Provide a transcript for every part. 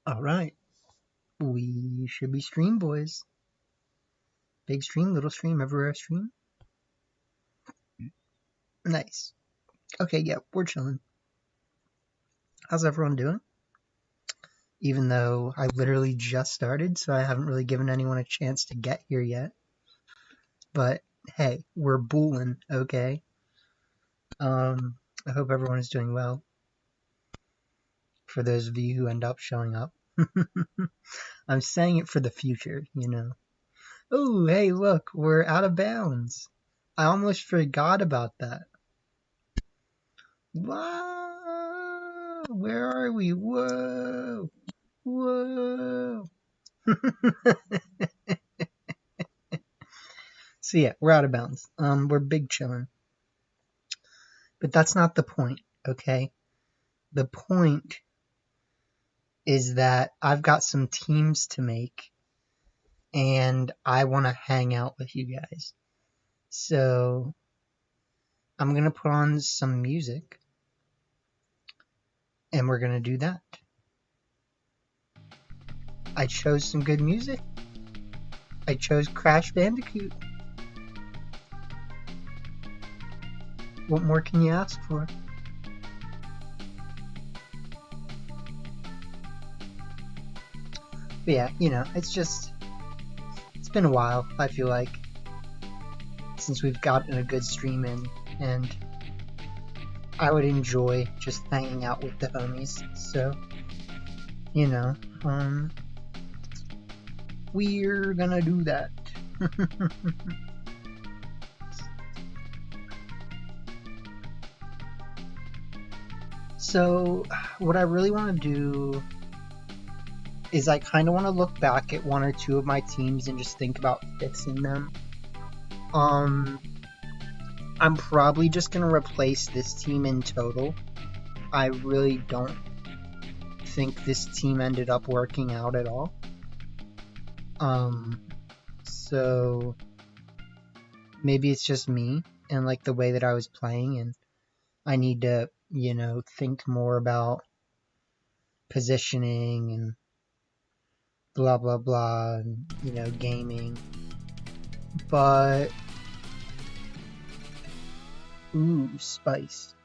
Alright, we should be stream boys. Big stream, little stream, everywhere stream. Nice. Okay, yeah, we're chilling. How's everyone doing? Even though I literally just started, so I haven't really given anyone a chance to get here yet. But hey, we're booling, okay? I hope everyone is doing well. For those of you who end up showing up. I'm saying it for the future, you know. Oh, hey, look, we're out of bounds. I almost forgot about that. Wow! Where are we? Whoa! Whoa! So yeah, we're out of bounds. We're big chillin'. But that's not the point, okay? The point is that I've got some teams to make, and I want to hang out with you guys. So I'm going to put on some music, and we're going to do that. I chose some good music. I chose Crash Bandicoot. What more can you ask for? But yeah, you know, it's been a while, I feel like, since we've gotten a good stream in, and I would enjoy just hanging out with the homies, so, you know, we're gonna do that. So, what I really want to do is I kind of want to look back at one or two of my teams and just think about fixing them. I'm probably just going to replace this team in total. I really don't think this team ended up working out at all. So maybe it's just me and like the way that I was playing, and I need to, you know, think more about positioning and blah blah blah, and, you know, gaming. But ooh, spice.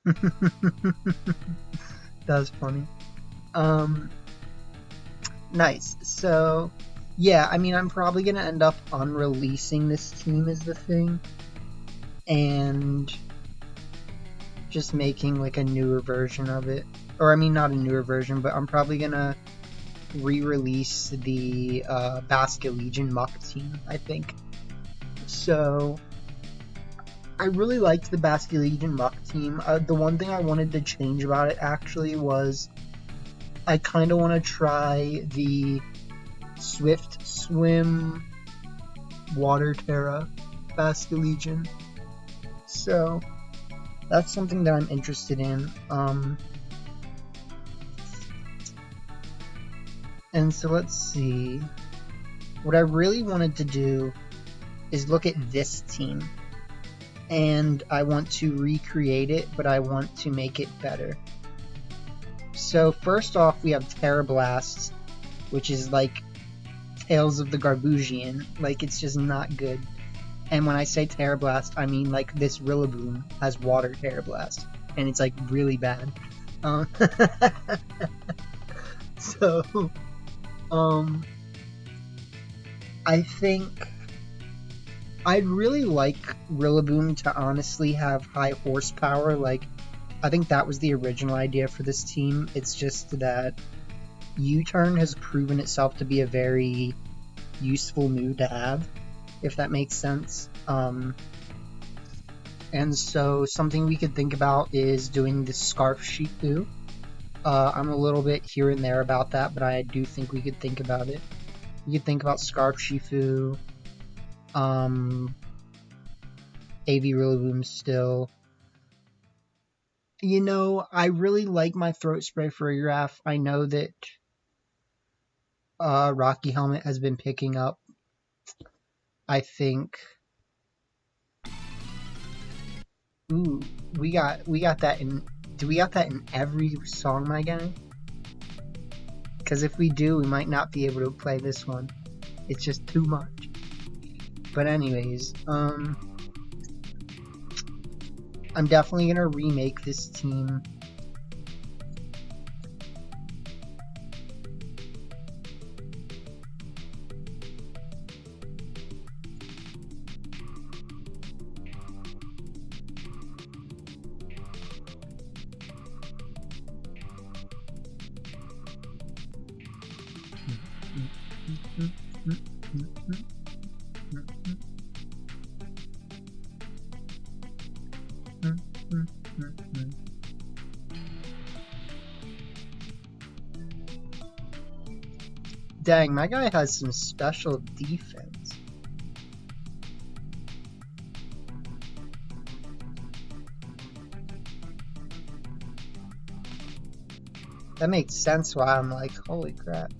That was funny. Nice. So yeah, I mean, I'm probably gonna end up unreleasing this team is the thing, and just making like a newer version of it. Or I mean, not a newer version, but I'm probably gonna re-release the Basque Legion Muck team, I think. So I really liked the Basque Legion Muck team. The one thing I wanted to change about it actually was I kind of want to try the Swift Swim Water Terra Basque Legion. So that's something that I'm interested in. And so let's see. What I really wanted to do is look at this team. And I want to recreate it, but I want to make it better. So first off, we have Terra Blast, which is like Tales of the Garbusian. Like, it's just not good. And when I say Terra Blast, I mean like this Rillaboom has Water Terra Blast, and it's like really bad. So, I think I'd really like Rillaboom to honestly have high horsepower. Like, I think that was the original idea for this team. It's just that U-Turn has proven itself to be a very useful move to have, if that makes sense. And so something we could think about is doing the Scarf Shifu. I'm a little bit here and there about that, but I do think we could think about it. We could think about Scarf Shifu, AV Rillaboom still. You know, I really like my Throat Spray for Graph. I know that Rocky Helmet has been picking up. I think. Ooh, we got that in. Do we got that in every song, my guy? Because if we do, we might not be able to play this one. It's just too much. But anyways, I'm definitely gonna remake this team. Dang, my guy has some special defense. That makes sense why I'm like, holy crap.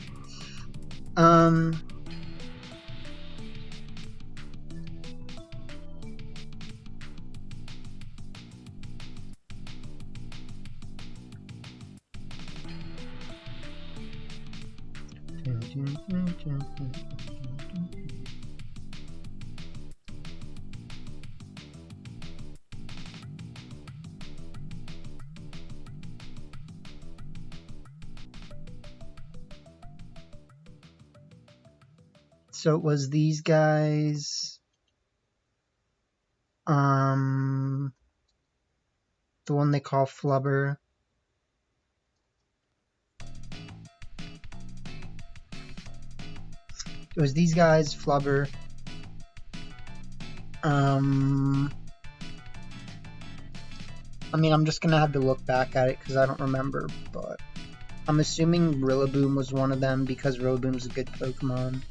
So it was these guys, the one they call Flubber. It was these guys, Flubber. I mean, I'm just gonna have to look back at it because I don't remember, but I'm assuming Rillaboom was one of them because Rillaboom's a good Pokemon.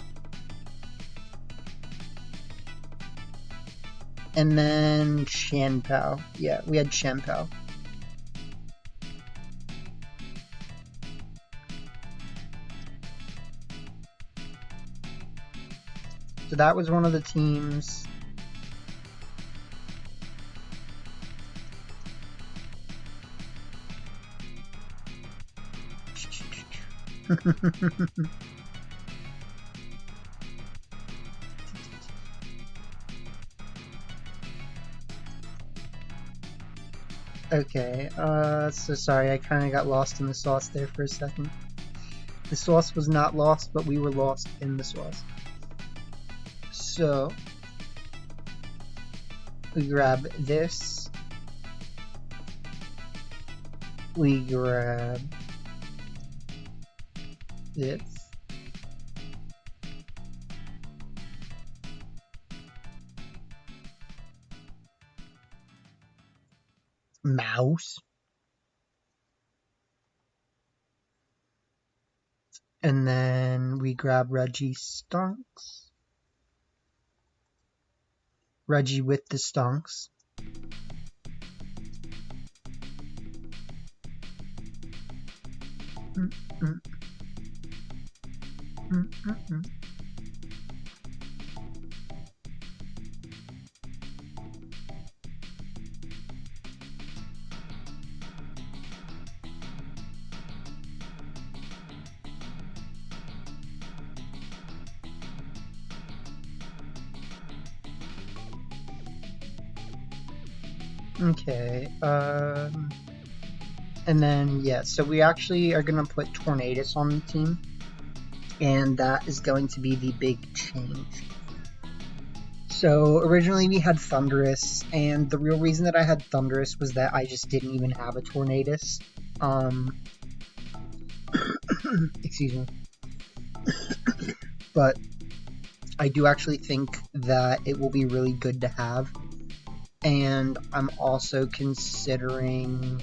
And then Shanpao. Yeah, we had Shanpao. So that was one of the teams. Okay, so sorry, I kind of got lost in the sauce there for a second. The sauce was not lost, but we were lost in the sauce. So, we grab this. We grab this. Mouse. And then we grab Reggie Stonks. Reggie with the Stonks. Okay, and then, yeah, so we actually are going to put Tornadus on the team, and that is going to be the big change. So, originally we had Thundurus, and the real reason that I had Thundurus was that I just didn't even have a Tornadus. Excuse me. But I do actually think that it will be really good to have. And I'm also considering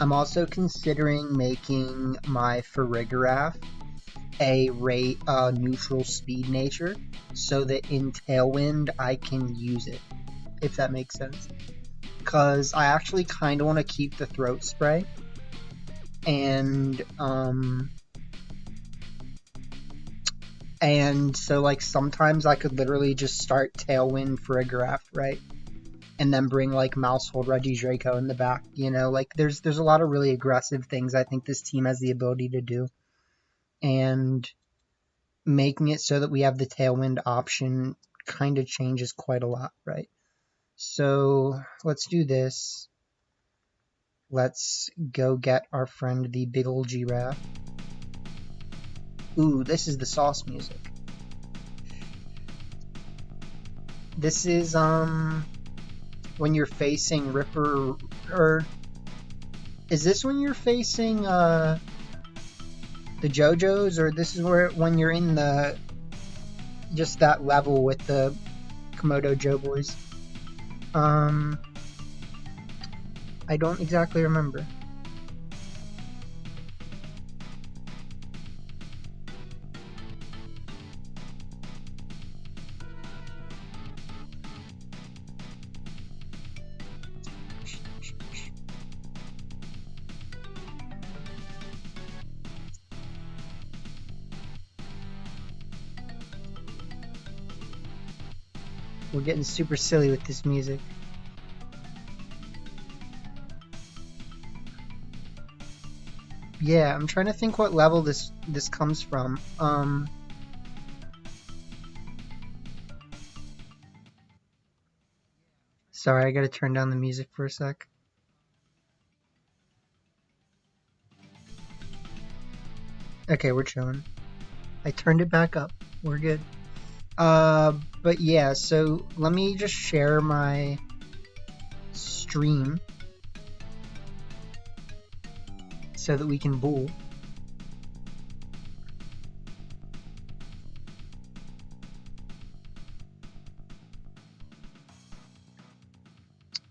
making my Farigiraf a neutral speed nature so that in Tailwind I can use it, if that makes sense. Because I actually kind of want to keep the Throat Spray, and so, like, sometimes I could literally just start Tailwind Farigiraf, right? and then bring like Mousehold Reggie Draco in the back. You know, like there's a lot of really aggressive things I think this team has the ability to do, and making it so that we have the Tailwind option kind of changes quite a lot, right? So let's do this. Let's go get our friend the big old giraffe. Ooh, this is the sauce music. This is when you're facing Ripper, or is this when you're facing the JoJo's, or this is where when you're in the just that level with the Komodo Joe boys? I don't exactly remember. We're getting super silly with this music. Yeah, I'm trying to think what level this comes from. Sorry, I gotta turn down the music for a sec. Okay, we're chilling. I turned it back up. We're good. But yeah, so let me just share my stream so that we can bull.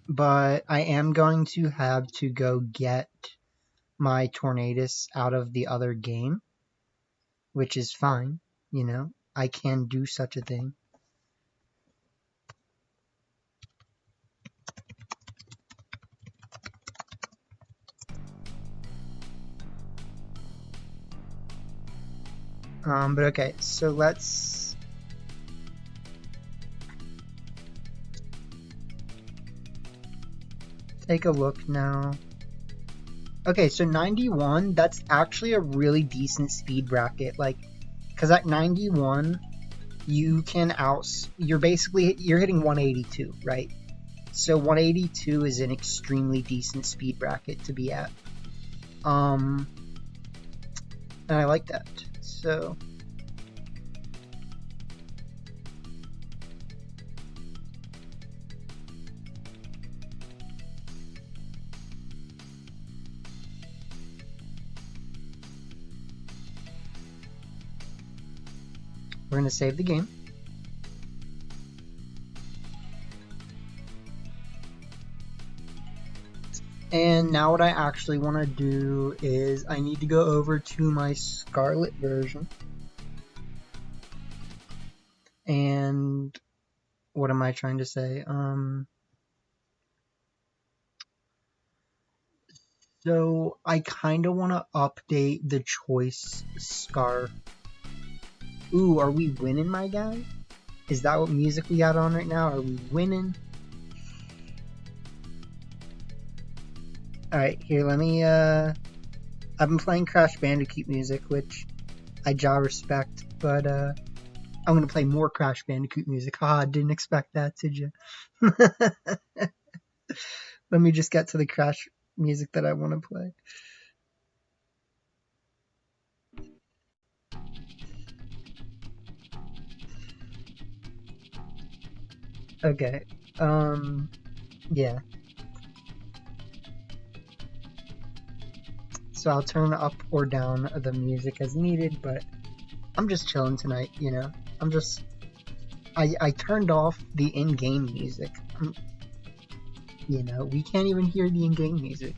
But I am going to have to go get my Tornadus out of the other game, which is fine, you know, I can do such a thing. But okay, so let's take a look now. Okay, so 91, that's actually a really decent speed bracket, like, because at 91, you can you're hitting 182, right? So 182 is an extremely decent speed bracket to be at. And I like that, so... We're going to save the game. And now what I actually want to do is I need to go over to my Scarlet version. And what am I trying to say? So I kind of want to update the choice scarf. Ooh, are we winning, my guy? Is that what music we got on right now? Are we winning? Alright, here, let me, I've been playing Crash Bandicoot music, which I respect, but, I'm gonna play more Crash Bandicoot music. Haha, didn't expect that, did you? Let me just get to the Crash music that I want to play. Okay, yeah. So I'll turn up or down the music as needed, but I'm just chilling tonight, you know? I turned off the in-game music. You know, we can't even hear the in-game music.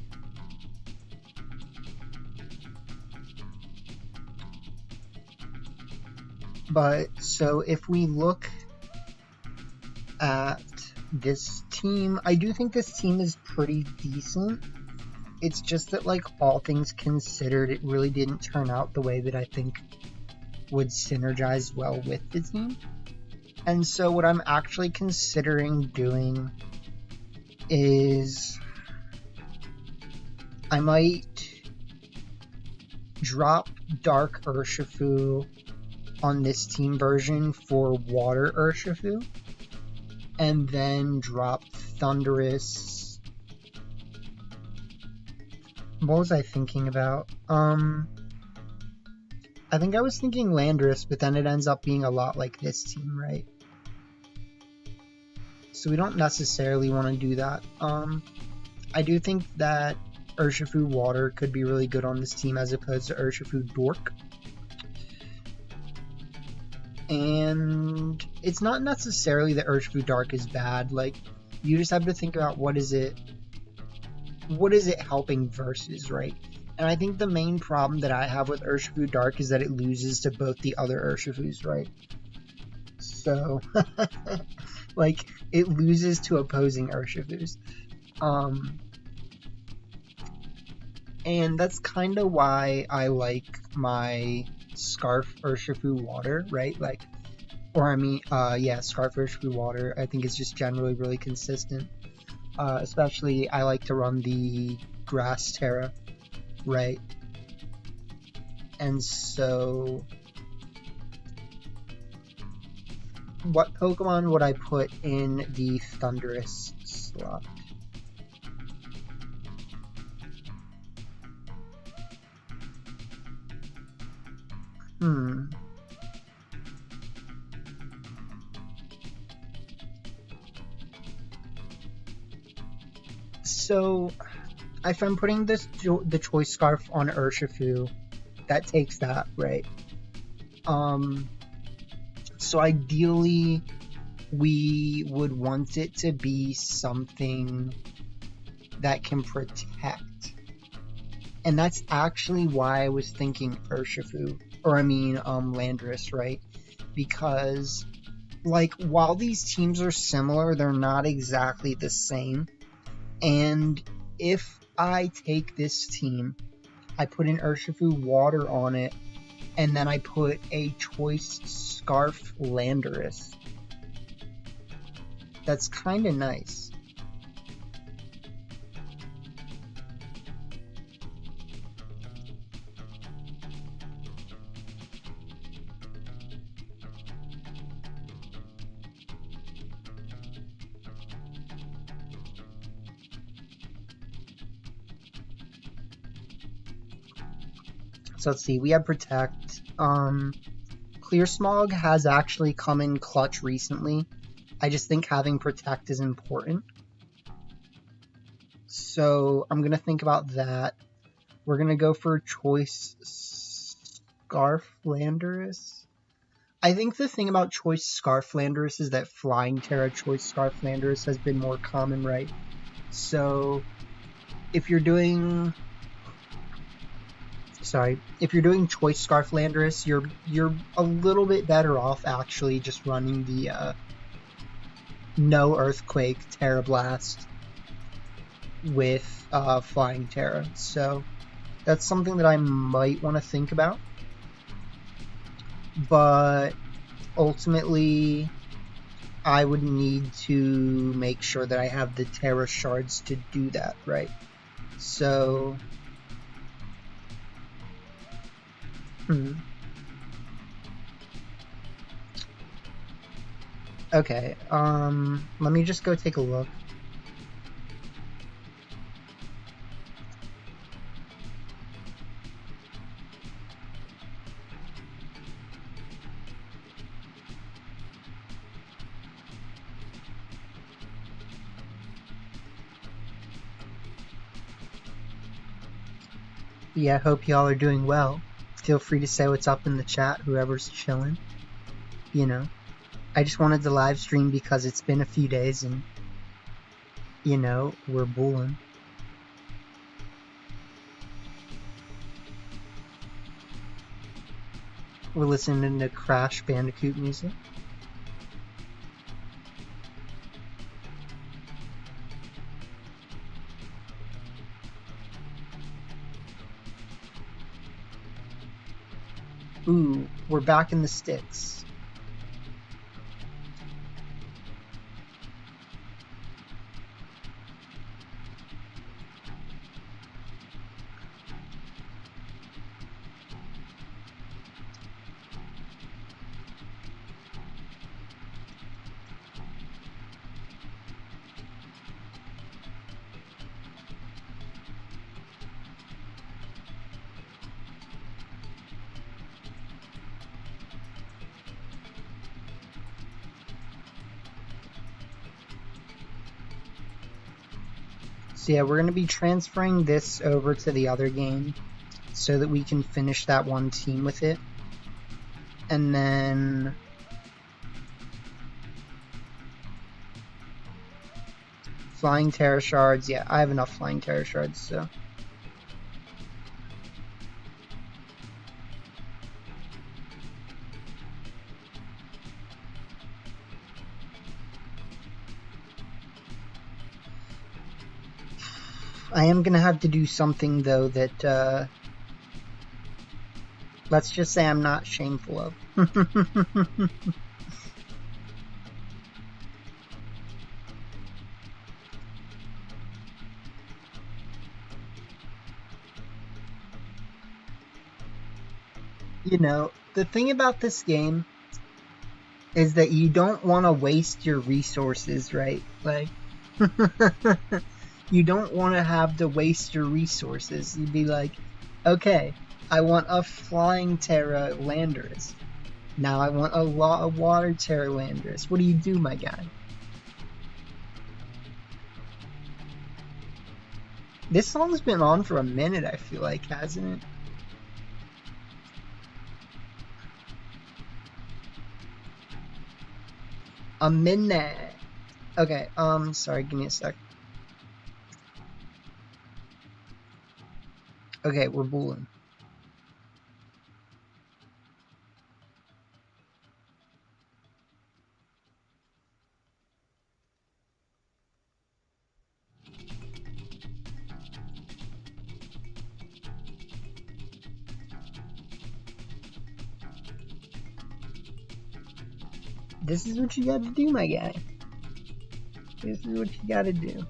But, so if we look at this team, I do think this team is pretty decent. It's just that, like, all things considered, it really didn't turn out the way that I think would synergize well with the team. And so what I'm actually considering doing is I might drop Dark Urshifu on this team version for Water Urshifu, and then drop Thunderous. What was I thinking about? I think I was thinking Landorus, but then it ends up being a lot like this team, right? So we don't necessarily want to do that. I do think that Urshifu Water could be really good on this team as opposed to Urshifu Dork. And it's not necessarily that Urshifu Dark is bad. Like, you just have to think about what is it helping versus, right? And I think the main problem that I have with Urshifu Dark is that it loses to both the other Urshifus, right? So, like, it loses to opposing Urshifus. And that's kind of why I like my Scarf Urshifu Water, right? Like, or I mean, yeah, Scarf Urshifu Water, I think it's just generally really consistent. Especially, I like to run the Grass Terra, right? And so, what Pokemon would I put in the Thunderous slot? So, if I'm putting the Choice Scarf on Urshifu, that takes that, right? So ideally, we would want it to be something that can protect. And that's actually why I was thinking Urshifu, or I mean Landorus, right? Because, like, while these teams are similar, they're not exactly the same. And if I take this team, I put an Urshifu Water on it, and then I put a Choice Scarf Landorus, that's kind of nice. So let's see, we have Protect. Clear Smog has actually come in clutch recently. I just think having Protect is important. So I'm going to think about that. We're going to go for Choice Scarf Landorus. I think the thing about Choice Scarf Landorus is that Flying Terra Choice Scarf Landorus has been more common, right? So if you're doing Choice Scarf Landorus, you're a little bit better off actually just running the No Earthquake Terra Blast with Flying Terra. So that's something that I might want to think about. But ultimately, I would need to make sure that I have the Terra Shards to do that, right? So okay, let me just go take a look. Yeah, hope y'all are doing well. Feel free to say what's up in the chat, whoever's chilling. You know, I just wanted to live stream because it's been a few days and, you know, we're bulling. We're listening to Crash Bandicoot music. Ooh, we're back in the sticks. So yeah, we're going to be transferring this over to the other game so that we can finish that one team with it. And then flying terror shards. Yeah, I have enough flying terror shards, so I am gonna have to do something though that let's just say I'm not shameful of. You know, the thing about this game is that you don't want to waste your resources, right? Like, you don't want to have to waste your resources. You'd be like, okay, I want a flying Terra Landorus. Now I want a water Terra Landorus. What do you do, my guy? This song's been on for a minute, I feel like, hasn't it? A minute. Okay, sorry, give me a sec. Okay, we're booling. This is what you gotta do, my guy. This is what you gotta do.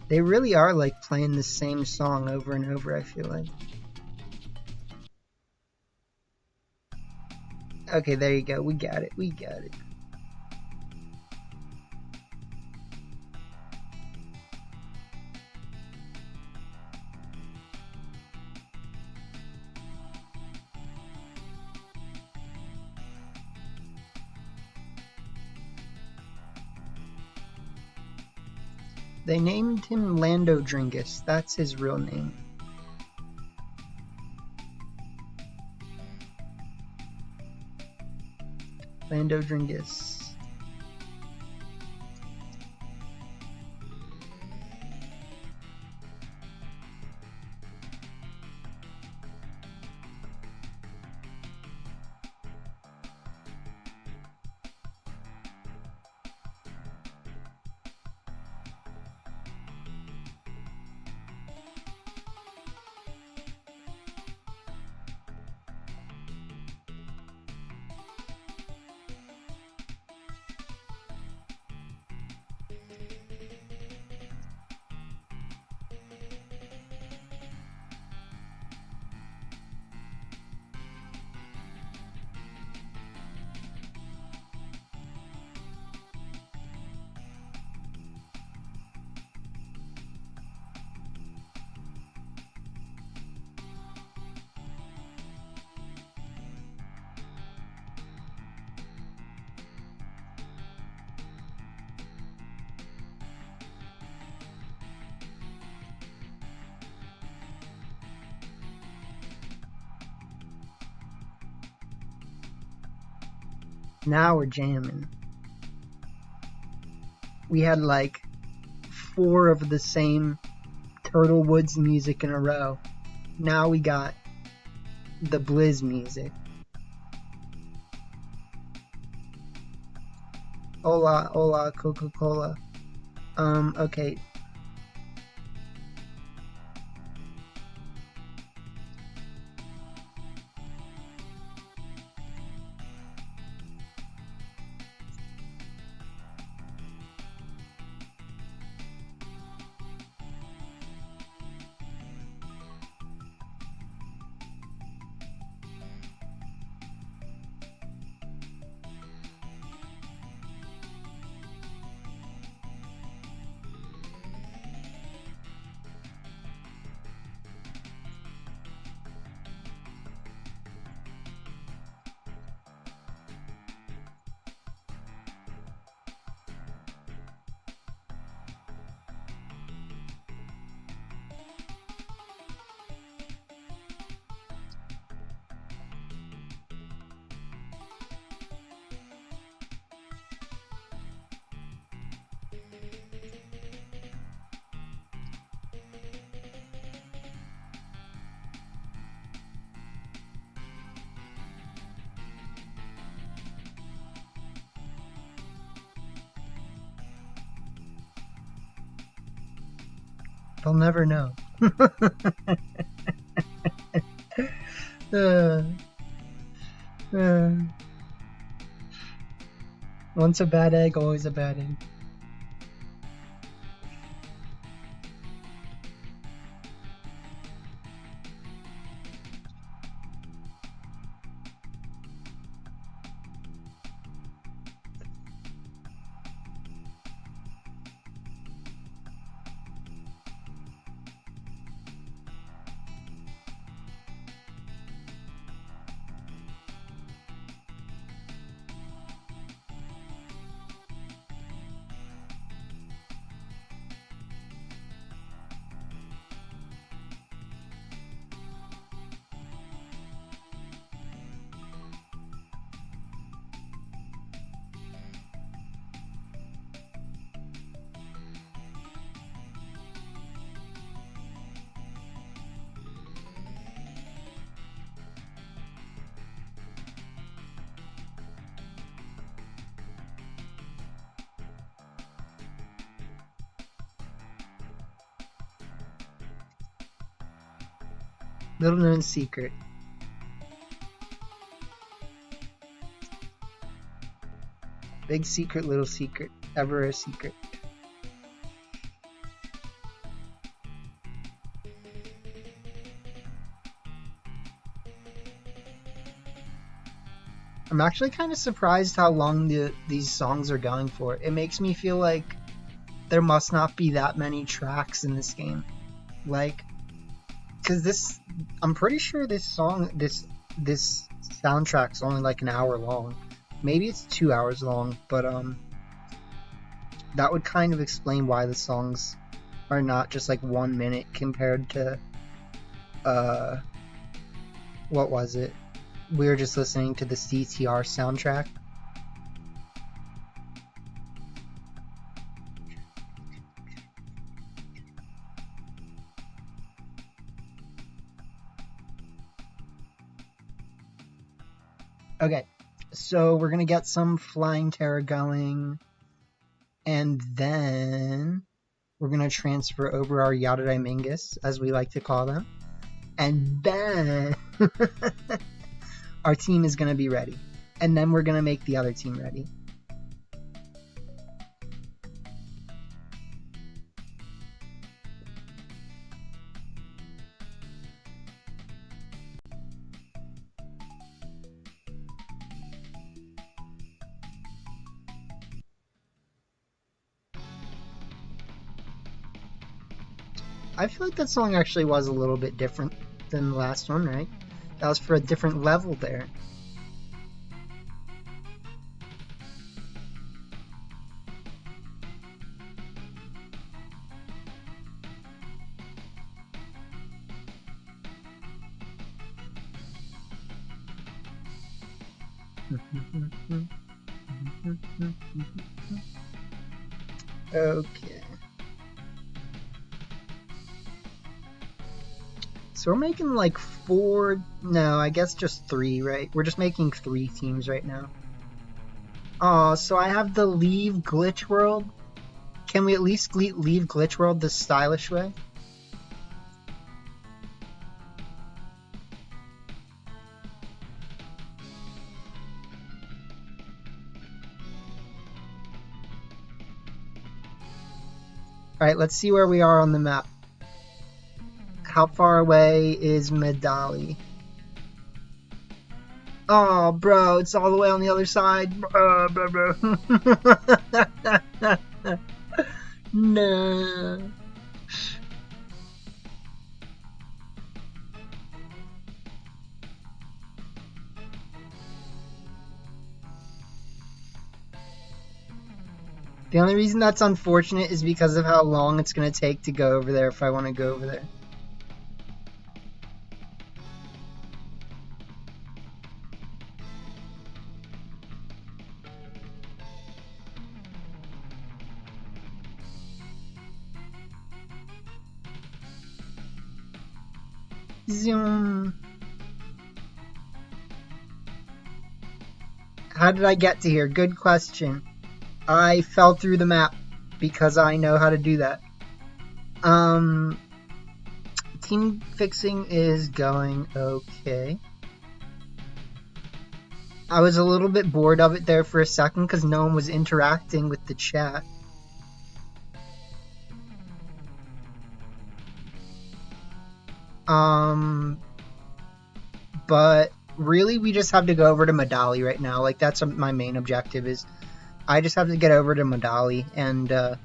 They really are like playing the same song over and over, I feel like. Okay, there you go. We got it. We got it. They named him Lando Dringus. That's his real name. Lando Dringus. Now we're jamming. We had like 4 of the same Turtle Woods music in a row. Now we got the Blizz music. Hola, hola, Coca-Cola. Okay. They'll never know. uh, uh, once a bad egg, always a bad egg. Little known secret. Big secret, little secret. Ever a secret. I'm actually kind of surprised how long these songs are going for. It makes me feel like there must not be that many tracks in this game. Like, because I'm pretty sure this soundtrack's only like an hour long. Maybe it's 2 hours long, but that would kind of explain why the songs are not just like 1 minute compared to what was it? We were just listening to the CTR soundtrack. Okay, so we're gonna get some Flying Terror going, and then we're gonna transfer over our Yadadai Mingus, as we like to call them, and then our team is gonna be ready, and then we're gonna make the other team ready. I feel like that song actually was a little bit different than the last one, right? That was for a different level there. Okay. So we're making like 4, no, I guess just 3, right? We're just making 3 teams right now. Oh, so I have the Leave Glitch World. Can we at least leave Glitch World the stylish way? Alright, let's see where we are on the map. How far away is Medali? Oh, bro, it's all the way on the other side. Bro. No. The only reason that's unfortunate is because of how long it's going to take to go over there if I want to go over there. Zoom. How did I get to here? Good question. I fell through the map because I know how to do that. Um, team fixing is going okay. I was a little bit bored of it there for a second because no one was interacting with the chat. But really we just have to go over to Medali right now. Like, that's my main objective is I just have to get over to Medali, and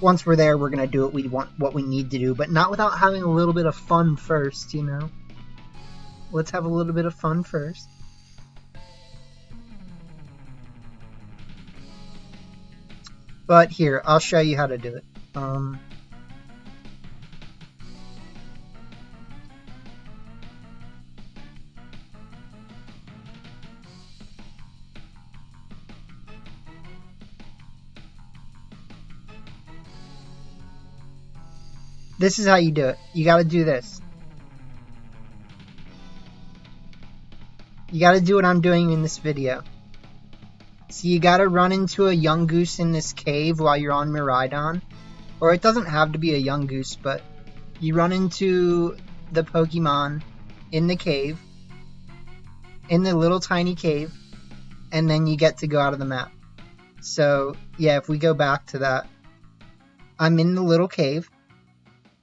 once we're there, we're gonna do what we need to do, but not without having a little bit of fun first, you know? Let's have a little bit of fun first. But here, I'll show you how to do it. This is how you do it. You gotta do this. You gotta do what I'm doing in this video. So you gotta run into a young goose in this cave while you're on Miraidon. Or it doesn't have to be a young goose, but you run into the Pokemon in the cave, in the little tiny cave, and then you get to go out of the map. So, yeah, if we go back to that, I'm in the little cave.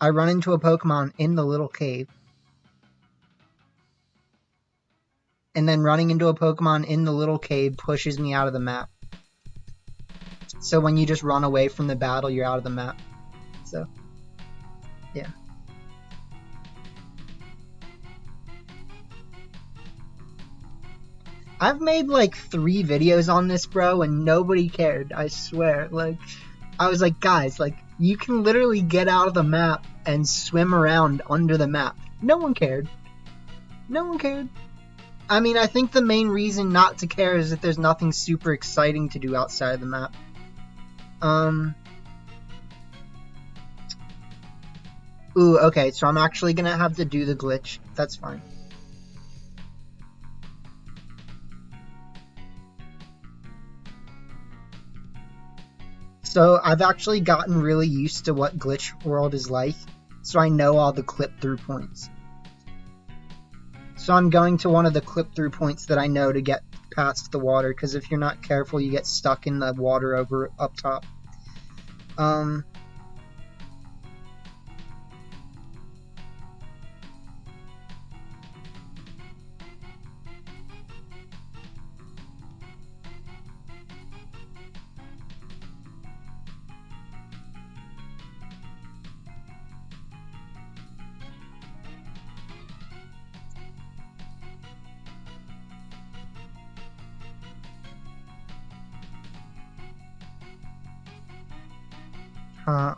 I run into a Pokemon in the little cave. And then running into a Pokemon in the little cave pushes me out of the map. So when you just run away from the battle, you're out of the map. So, yeah. I've made like 3 videos on this, bro, and nobody cared, I swear. Like, I was like, guys, like, you can literally get out of the map and swim around under the map. No one cared. No one cared. I mean, I think the main reason not to care is that there's nothing super exciting to do outside of the map. Ooh, okay, so I'm actually gonna have to do the glitch. That's fine. So I've actually gotten really used to what Glitch World is like, so I know all the clip-through points. So I'm going to one of the clip-through points that I know to get past the water, because if you're not careful, you get stuck in the water up top.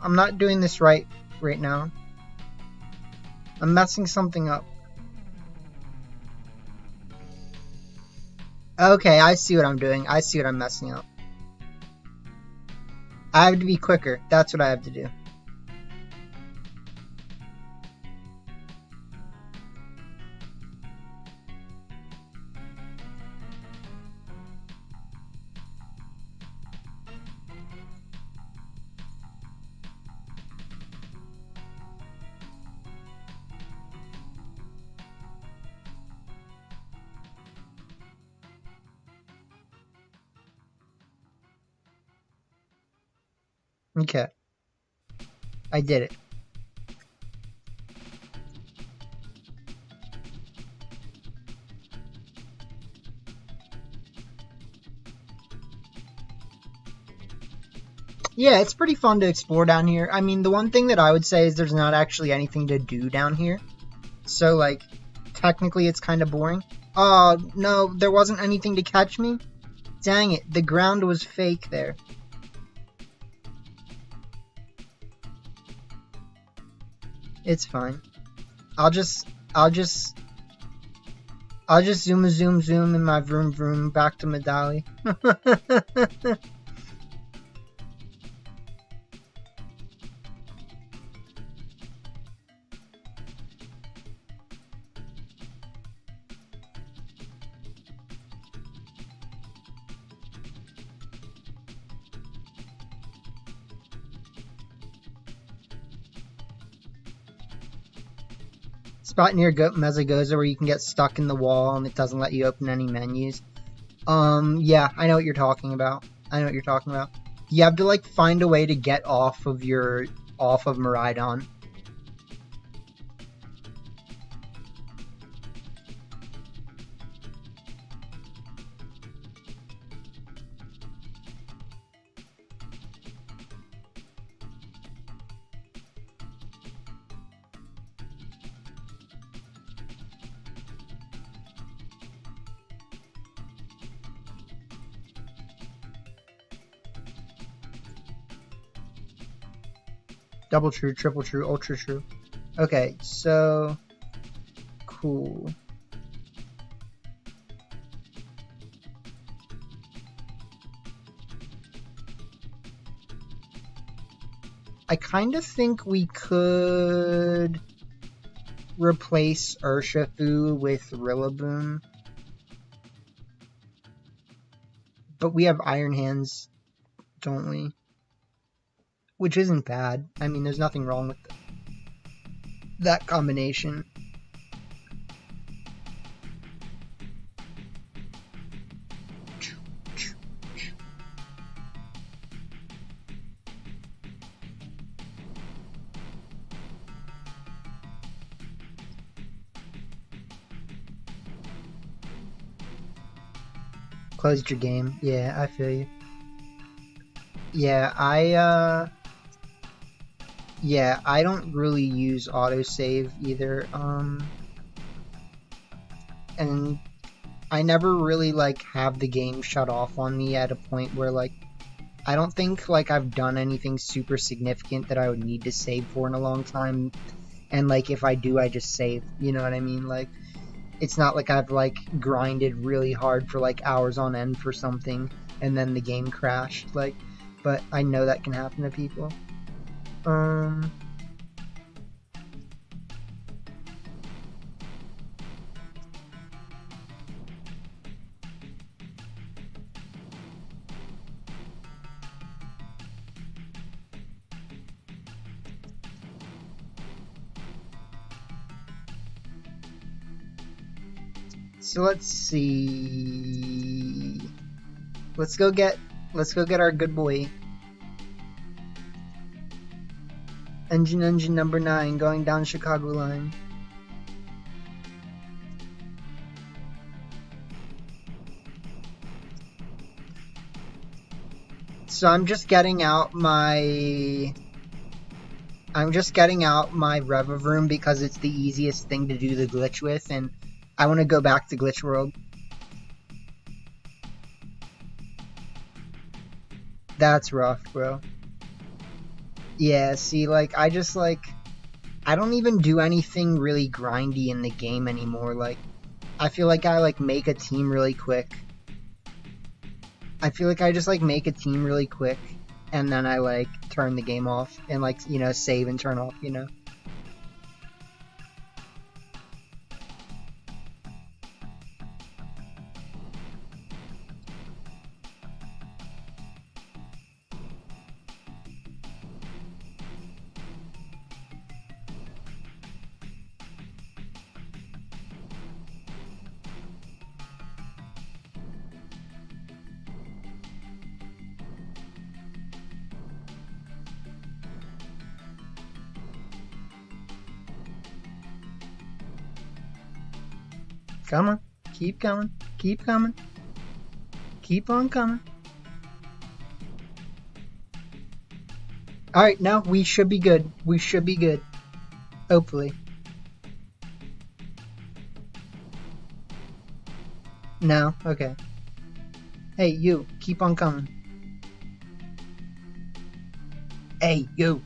I'm not doing this right now. I'm messing something up. Okay, I see what I'm doing. I see what I'm messing up. I have to be quicker. That's what I have to do. Okay. I did it. Yeah, it's pretty fun to explore down here. I mean, the one thing that I would say is there's not actually anything to do down here. So, like, technically it's kind of boring. Oh, no, there wasn't anything to catch me? Dang it, the ground was fake there. It's fine. I'll just zoom in my vroom vroom back to Medali. spot near Mezzagoza where you can get stuck in the wall and it doesn't let you open any menus. Yeah, I know what you're talking about. You have to, like, find a way to get off of Miraidon. Double true, triple true, ultra true. Okay, so... Cool. I kind of think we could replace Urshifu with Rillaboom. But we have Iron Hands, don't we? Which isn't bad. I mean, there's nothing wrong with that combination. Closed your game. Yeah, I feel you. Yeah, I don't really use autosave either, and I never really, like, have the game shut off on me at a point where, like, I don't think, like, I've done anything super significant that I would need to save for in a long time, and, like, if I do, I just save, you know what I mean? Like, it's not like I've, like, grinded really hard for, like, hours on end for something, and then the game crashed, like, but I know that can happen to people. So let's see. Let's go get our good boy. Engine number 9 going down Chicago line. So I'm just getting out my Revavroom because it's the easiest thing to do the glitch with, and I want to go back to Glitch World. That's rough, bro. Yeah, see, like, I don't even do anything really grindy in the game anymore. Like, I feel like I, like, make a team really quick. I feel like I just, like, make a team really quick, and then I, like, turn the game off, and, like, you know, save and turn off, you know? Come on. Keep coming. Keep coming. Keep on coming. Alright, now we should be good. We should be good. Hopefully. No? Okay. Hey, you. Keep on coming. Hey, you.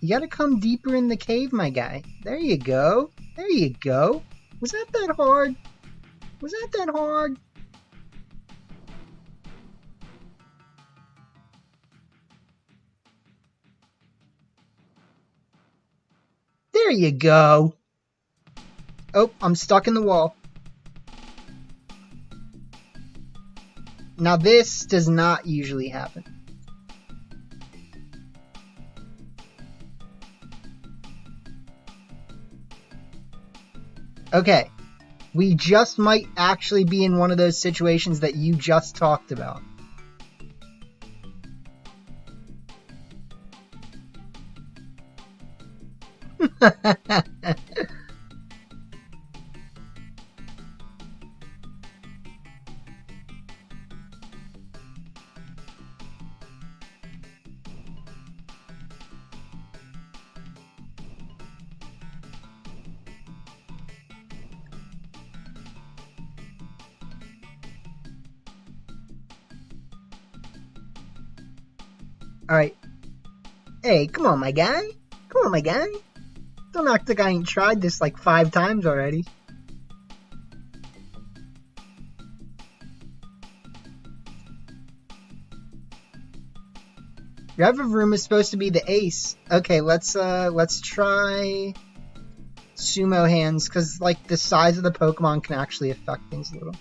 You gotta come deeper in the cave, my guy. There you go. There you go. Was that hard? Was that hard? you go. Oh, I'm stuck in the wall. Now this does not usually happen. Okay. We just might actually be in one of those situations that you just talked about. Alright. Hey, come on, my guy. Come on, my guy. Don't act like I ain't tried this like 5 times already. Rev-a-Vroom is supposed to be the ace. Okay, let's try Sumo Hands, because like the size of the Pokemon can actually affect things a little.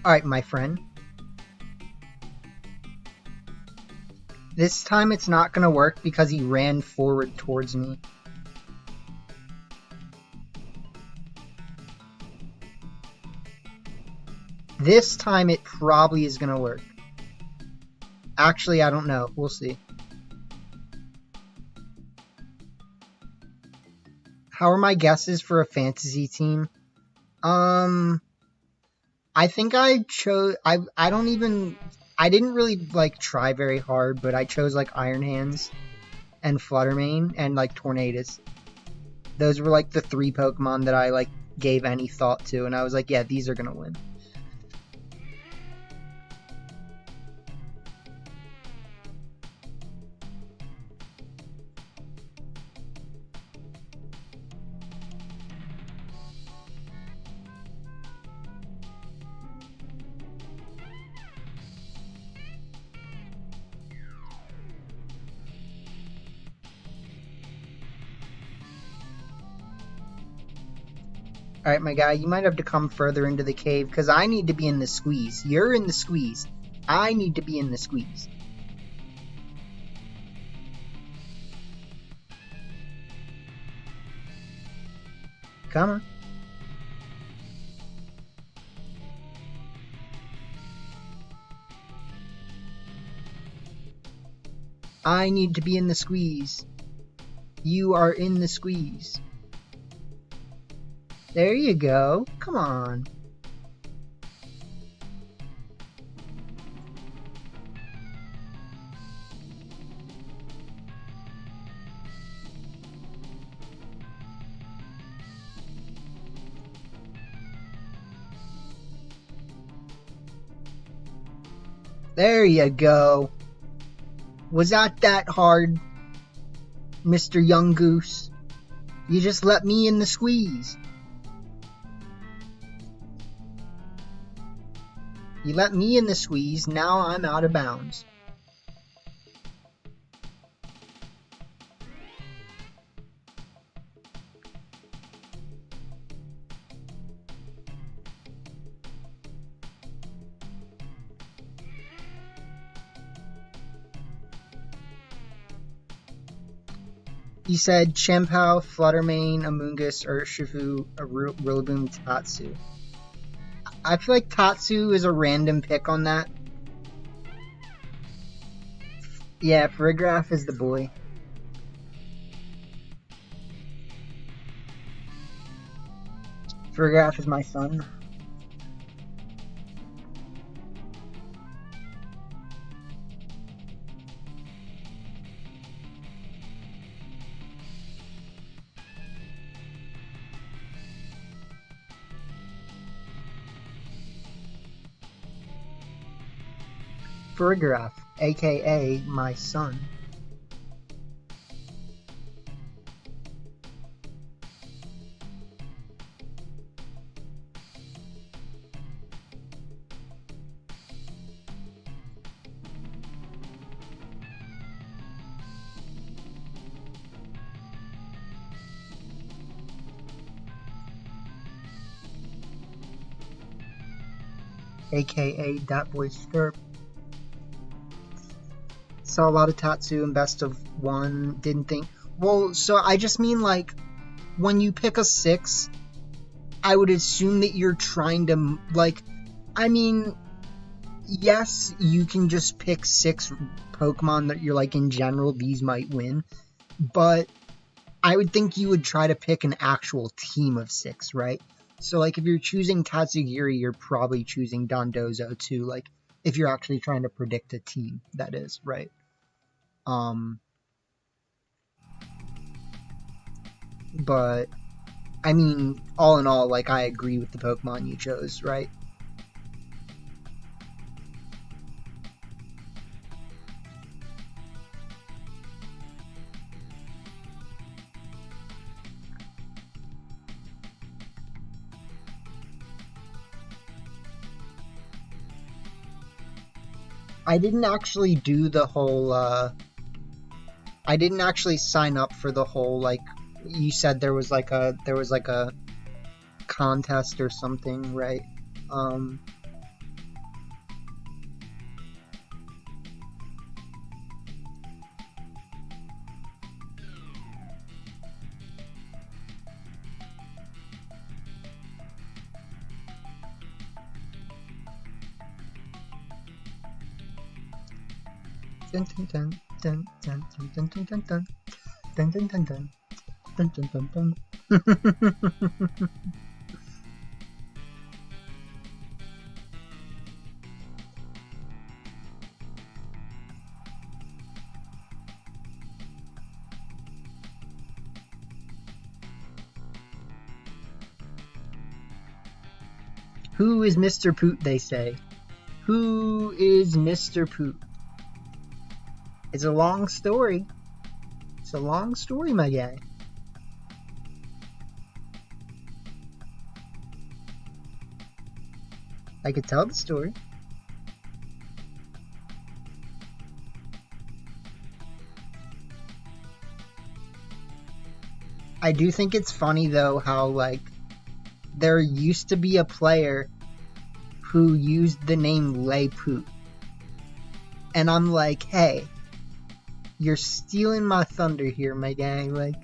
Alright, my friend. This time it's not going to work because he ran forward towards me. This time it probably is going to work. Actually, I don't know. We'll see. How are my guesses for a fantasy team? I think I chose... I didn't really, like, try very hard, but I chose, like, Iron Hands and Fluttermane and, like, Tornadus. Those were, like, the 3 Pokemon that I, like, gave any thought to, and I was like, yeah, these are gonna win. Alright, my guy, you might have to come further into the cave, because I need to be in the squeeze. You're in the squeeze. I need to be in the squeeze. Come on. I need to be in the squeeze. You are in the squeeze. There you go. Come on. There you go. Was that hard, Mr. Young Goose? You just let me in the squeeze. You let me in the squeeze, now I'm out of bounds. He said Chien-Pao, Fluttermane, Amoonguss, Urshifu, Rillaboom, Tatsu. I feel like Tatsu is a random pick on that. Yeah, Farigiraf is the boy. Farigiraf is my son. Farigiraf, aka my son. aka Dat Boy Skirp. Saw a lot of Tatsu in best of one, didn't think. Well, so I just mean like, when you pick a 6, I would assume that you're trying to, like, I mean, yes, you can just pick 6 Pokemon that you're like, in general, these might win, but I would think you would try to pick an actual team of 6, right? So, like, if you're choosing Tatsugiri, you're probably choosing Dondozo too, like, if you're actually trying to predict a team, that is, right? But, I mean, all in all, like, I agree with the Pokemon you chose, right? I didn't actually do the whole, I didn't actually sign up for the whole, like, you said there was like a contest or something, right? Dun dun dun dun dun dun dun dun dun dun dun dun dun dun dun dun dun. Who is Mr. Poot, they say? Who is Mr. Poot? It's a long story. It's a long story, my guy. I could tell the story. I do think it's funny, though, how, like, there used to be a player who used the name Laypoot. And I'm like, hey, you're stealing my thunder here, my guy. Like,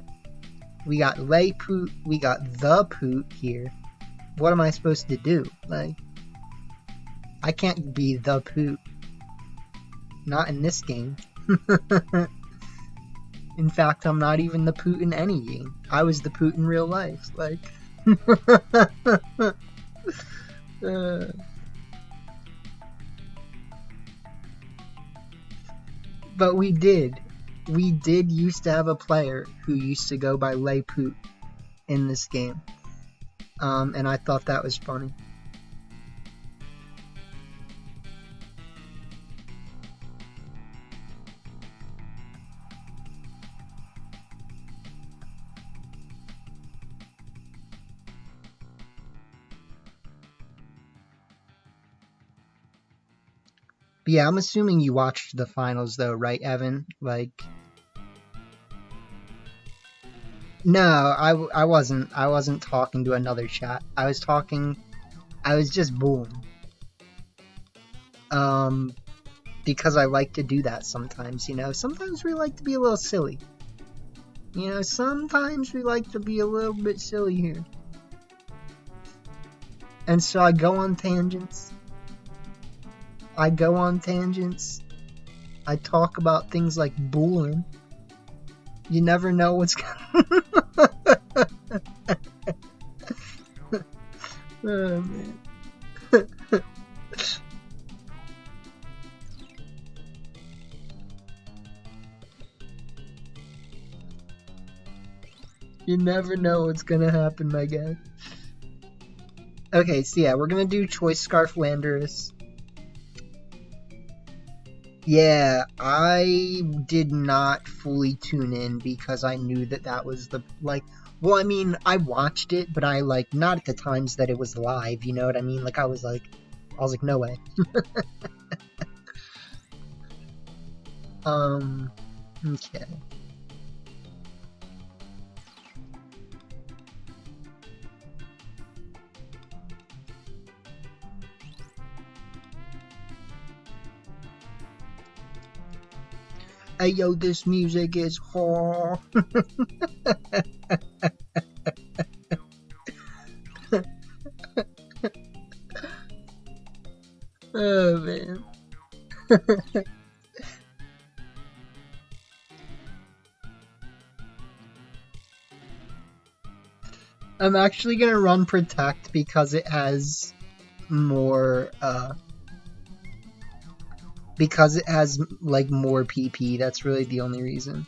we got Laypoot, we got the Poot here. What am I supposed to do? Like, I can't be the Poot. Not in this game. In fact, I'm not even the Poot in any game. I was the Poot in real life. Like, but we did used to have a player who used to go by Laypoot in this game. And I thought that was funny. But yeah, I'm assuming you watched the finals though, right, Evan? Like, no, I wasn't talking to another chat. I was just bullying. Because I like to do that sometimes, you know? Sometimes we like to be a little silly. You know, sometimes we like to be a little bit silly here. And so I go on tangents. I talk about things like bullying. You never know what's gonna... Oh, man. You never know what's gonna happen, my guy. Okay, so yeah, we're gonna do Choice Scarf Landorus. Yeah, I did not fully tune in because I knew that was the, like, well, I mean, I watched it, but I, like, not at the times that it was live, you know what I mean? Like, I was like, no way. Okay. Hey yo, this music is hard. Oh man. I'm actually gonna run Protect because it has more, because it has, like, more PP. That's really the only reason.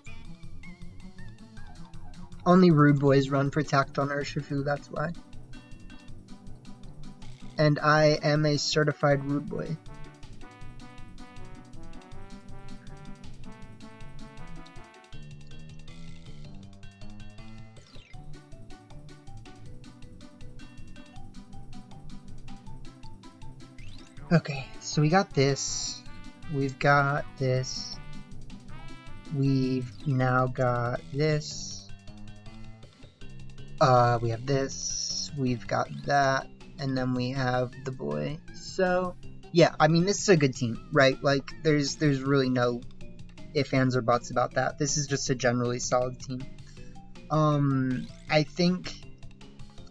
Only Rude Boys run Protect on Urshifu, that's why. And I am a certified Rude Boy. Okay, so we got this. We've got this. We've now got this. We have this. We've got that. And then we have the boy. So, yeah, I mean, this is a good team, right? Like, there's really no ifs, ands, or buts about that. This is just a generally solid team. I think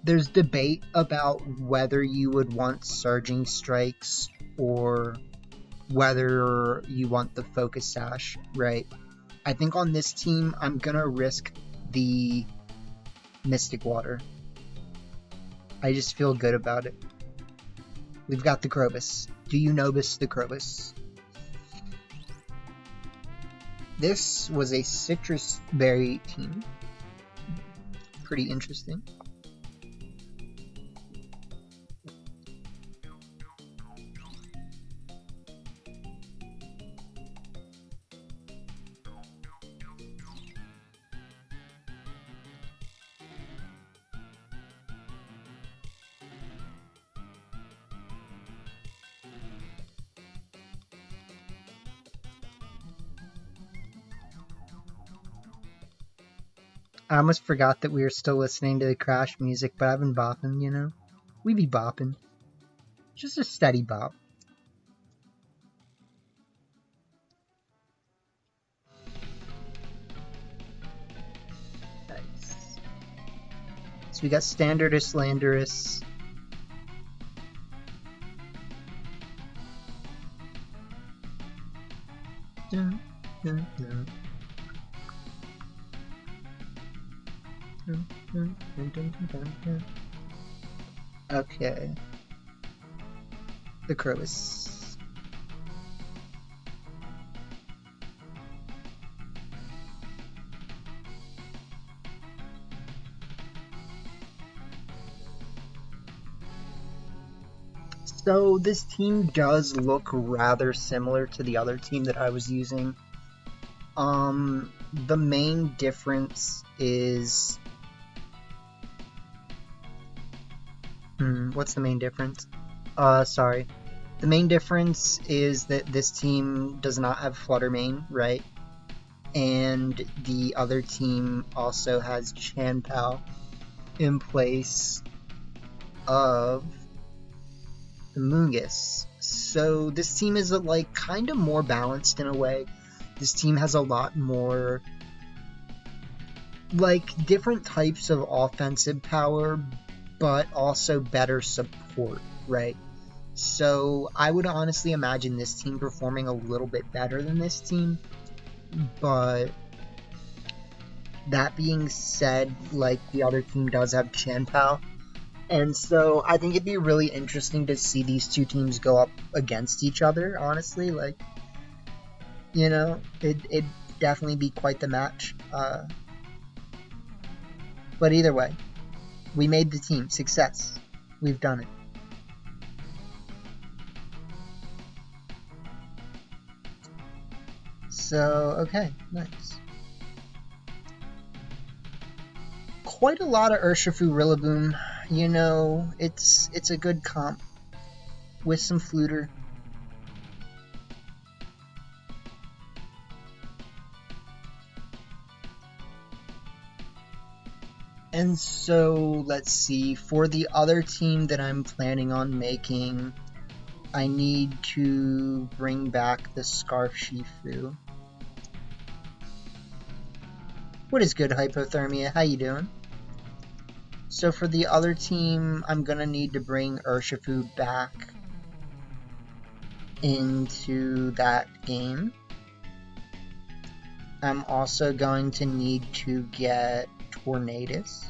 there's debate about whether you would want Surging Strikes or whether you want the Focus Sash, right? I think on this team, I'm gonna risk the Mystic Water. I just feel good about it. We've got the Krobus. Do you notice the Krobus? This was a Citrus Berry team. Pretty interesting. I almost forgot that we were still listening to the Crash music, but I've been bopping, you know? We be bopping. Just a steady bop. Nice. So we got Standardus, Landorus. Dun, dun, dun. Okay. The Krobus. So this team does look rather similar to the other team that I was using. The main difference is... what's the main difference? Sorry. The main difference is that this team does not have Flutter Mane, right? And the other team also has Chanpao in place of the Mungus. So this team is like kind of more balanced in a way. This team has a lot more like different types of offensive power, but also better support, right? So I would honestly imagine this team performing a little bit better than this team. But that being said, like, the other team does have Chanpao. And so I think it'd be really interesting to see these two teams go up against each other, honestly. Like, you know, it'd definitely be quite the match. But either way, we made the team. Success. We've done it. So, okay, nice. Quite a lot of Urshifu Rillaboom. You know, it's a good comp with some Fluter. And so, let's see, for the other team that I'm planning on making, I need to bring back the Scarf Shifu. What is good, Hypothermia? How you doing? So for the other team, I'm gonna need to bring Urshifu back into that game. I'm also going to need to get Tornadus.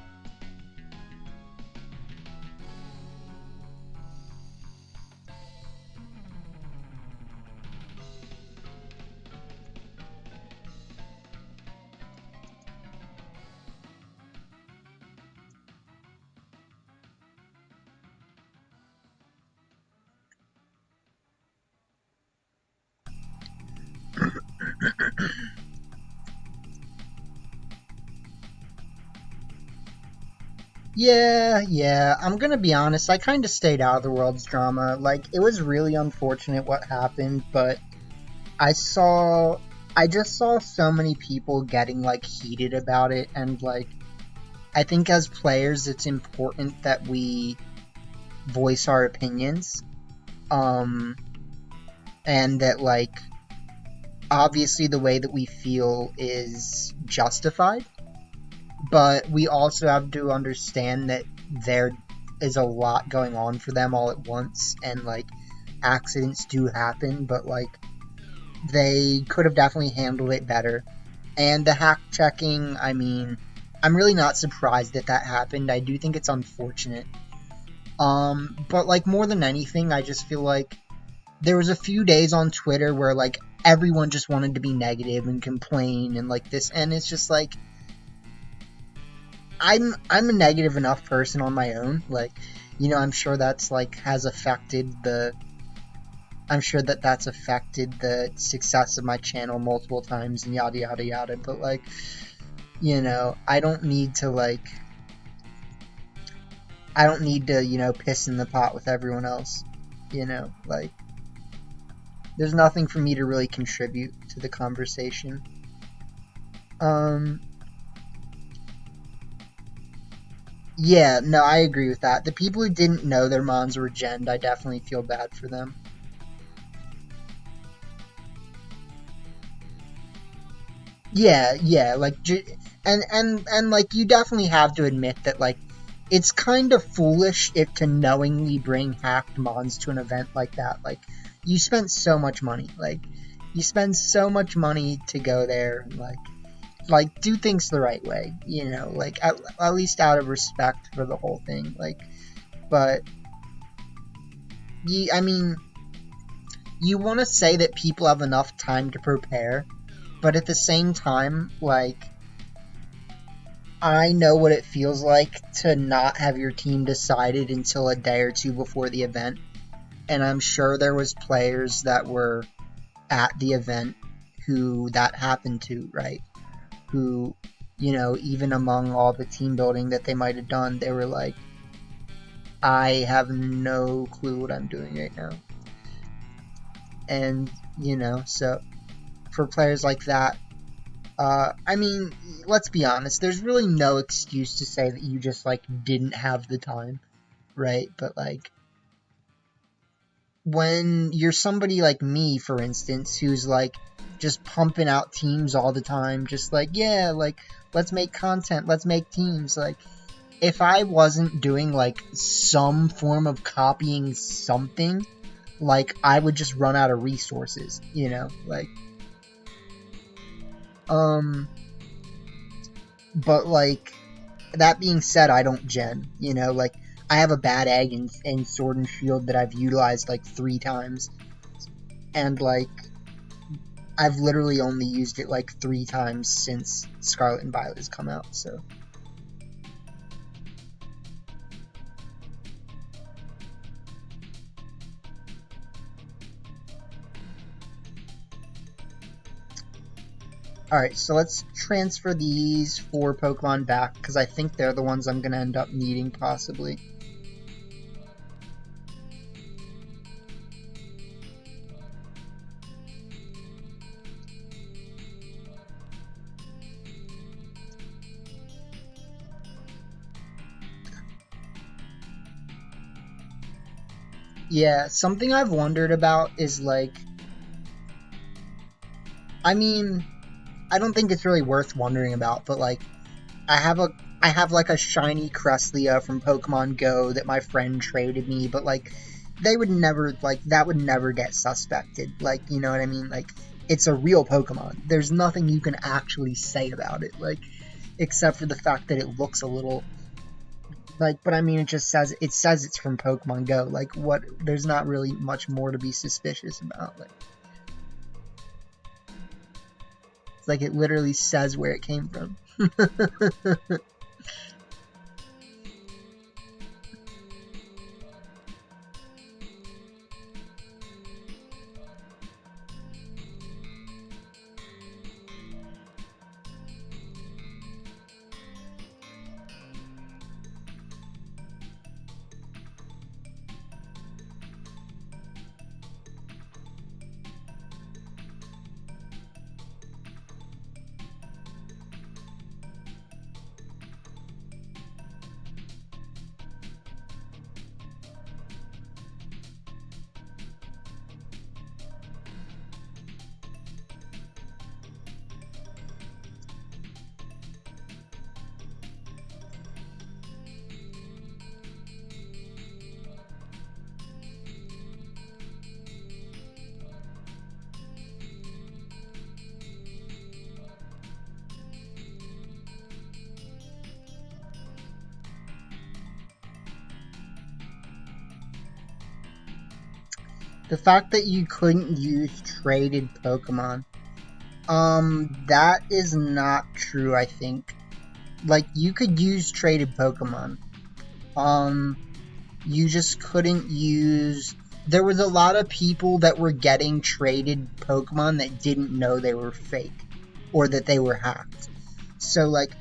Yeah, I'm gonna be honest, I kind of stayed out of the world's drama. Like, it was really unfortunate what happened, but I just saw so many people getting, like, heated about it, and, like, I think as players, it's important that we voice our opinions, and that, like, obviously the way that we feel is justified, but we also have to understand that there is a lot going on for them all at once, and, like, accidents do happen, but, like, they could have definitely handled it better. And the hack checking, I mean, I'm really not surprised that that happened. I do think it's unfortunate. But, like, more than anything, I just feel like there was a few days on Twitter where, like, everyone just wanted to be negative and complain and, like, this, and it's just, like, I'm a negative enough person on my own. Like, you know, I'm sure that's, like, has affected the... I'm sure that that's affected the success of my channel multiple times and yada yada yada, but, like, you know, I don't need to, you know, piss in the pot with everyone else, you know, like, there's nothing for me to really contribute to the conversation. Yeah, no, I agree with that. The people who didn't know their mons were gemmed, I definitely feel bad for them. Yeah, like, and like, you definitely have to admit that, like, it's kind of foolish if to knowingly bring hacked mons to an event like that. Like, you spent so much money. Like, you spend so much money to go there, and, like, do things the right way, you know, like, at least out of respect for the whole thing, like, but, I mean, you want to say that people have enough time to prepare, but at the same time, like, I know what it feels like to not have your team decided until a day or two before the event, and I'm sure there was players that were at the event who that happened to, right? Who, you know, even among all the team building that they might have done, they were like, I have no clue what I'm doing right now. And, you know, so for players like that, I mean, let's be honest, there's really no excuse to say that you just, like, didn't have the time, right? But, like, when you're somebody like me, for instance, who's, like, just pumping out teams all the time, just like, yeah, like, let's make content, let's make teams, like, if I wasn't doing, like, some form of copying something, like, I would just run out of resources, you know, like, but, like, that being said, I don't gen, you know, like, I have a bad egg in Sword and Shield that I've utilized, like, 3 times, and, like, I've literally only used it, like, 3 times since Scarlet and Violet has come out, so. Alright, so let's transfer these 4 Pokemon back, because I think they're the ones I'm going to end up needing, possibly. Yeah, something I've wondered about is, like, I mean, I don't think it's really worth wondering about, but like, I have like a shiny Cresselia from Pokemon Go that my friend traded me, but like, they would never, like, that would never get suspected. Like, you know what I mean? Like, it's a real Pokemon. There's nothing you can actually say about it, like, except for the fact that it looks a little, like, but I mean, it says it's from Pokemon Go. Like, what? There's not really much more to be suspicious about. Like, it's like it literally says where it came from. The fact that you couldn't use traded Pokemon, that is not true, I think. Like, you could use traded Pokemon. You just couldn't use... There was a lot of people that were getting traded Pokemon that didn't know they were fake, or that they were hacked. So, like,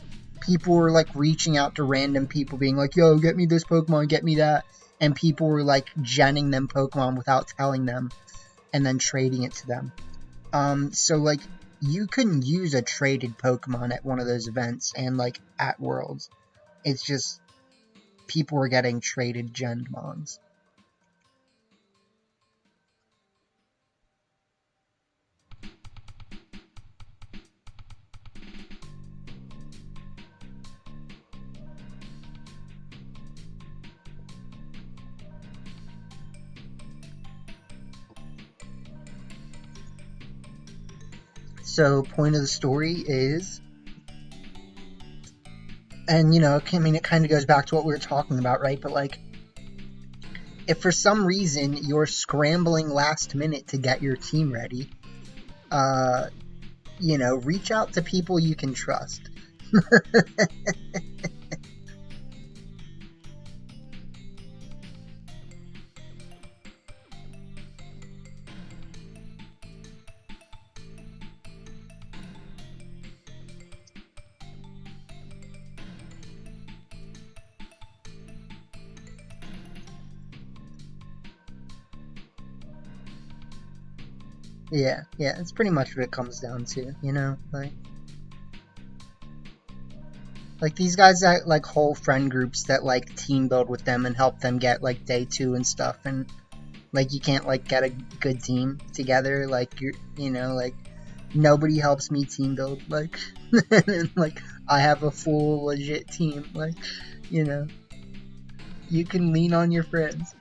people were, like, reaching out to random people being like, yo, get me this Pokemon, get me that. And people were, like, genning them Pokemon without telling them, and then trading it to them. So, like, you couldn't use a traded Pokemon at one of those events, and, like, at Worlds. It's just, people were getting traded gen mons. So, point of the story is, and, you know, I mean, it kind of goes back to what we were talking about, right? But, like, if for some reason you're scrambling last minute to get your team ready, you know, reach out to people you can trust. Yeah, it's pretty much what it comes down to, you know, like these guys that, like, whole friend groups that, like, team build with them and help them get, like, day 2 and stuff, and, like, you can't, like, get a good team together, like, you know, like, nobody helps me team build, like, and, like, I have a full legit team, like, you know, you can lean on your friends.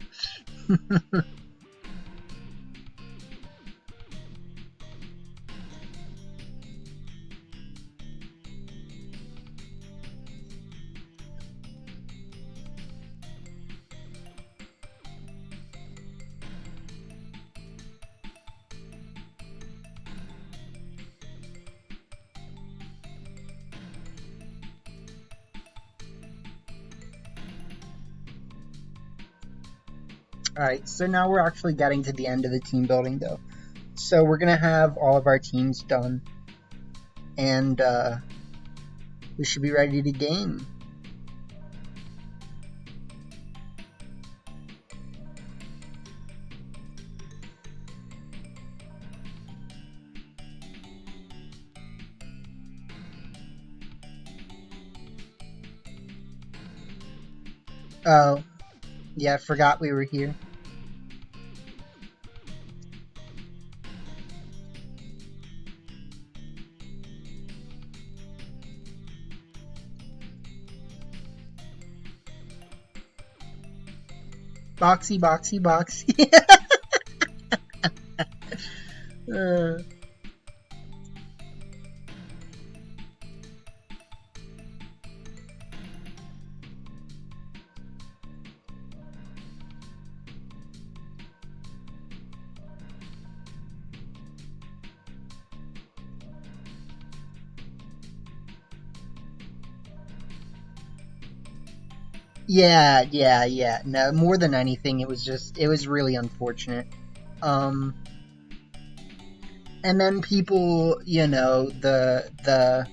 Alright, so now we're actually getting to the end of the team building, though. So we're gonna have all of our teams done, and we should be ready to game. Oh, yeah, I forgot we were here. Boxy, boxy, boxy. Yeah. No, more than anything, it was really unfortunate. And then people, the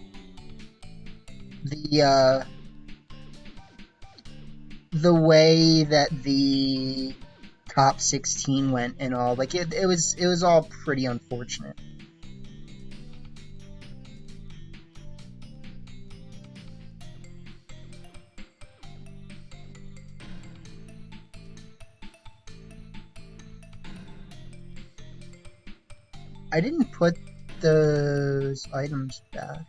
way that the top 16 went and all, like it was all pretty unfortunate. I didn't put those items back.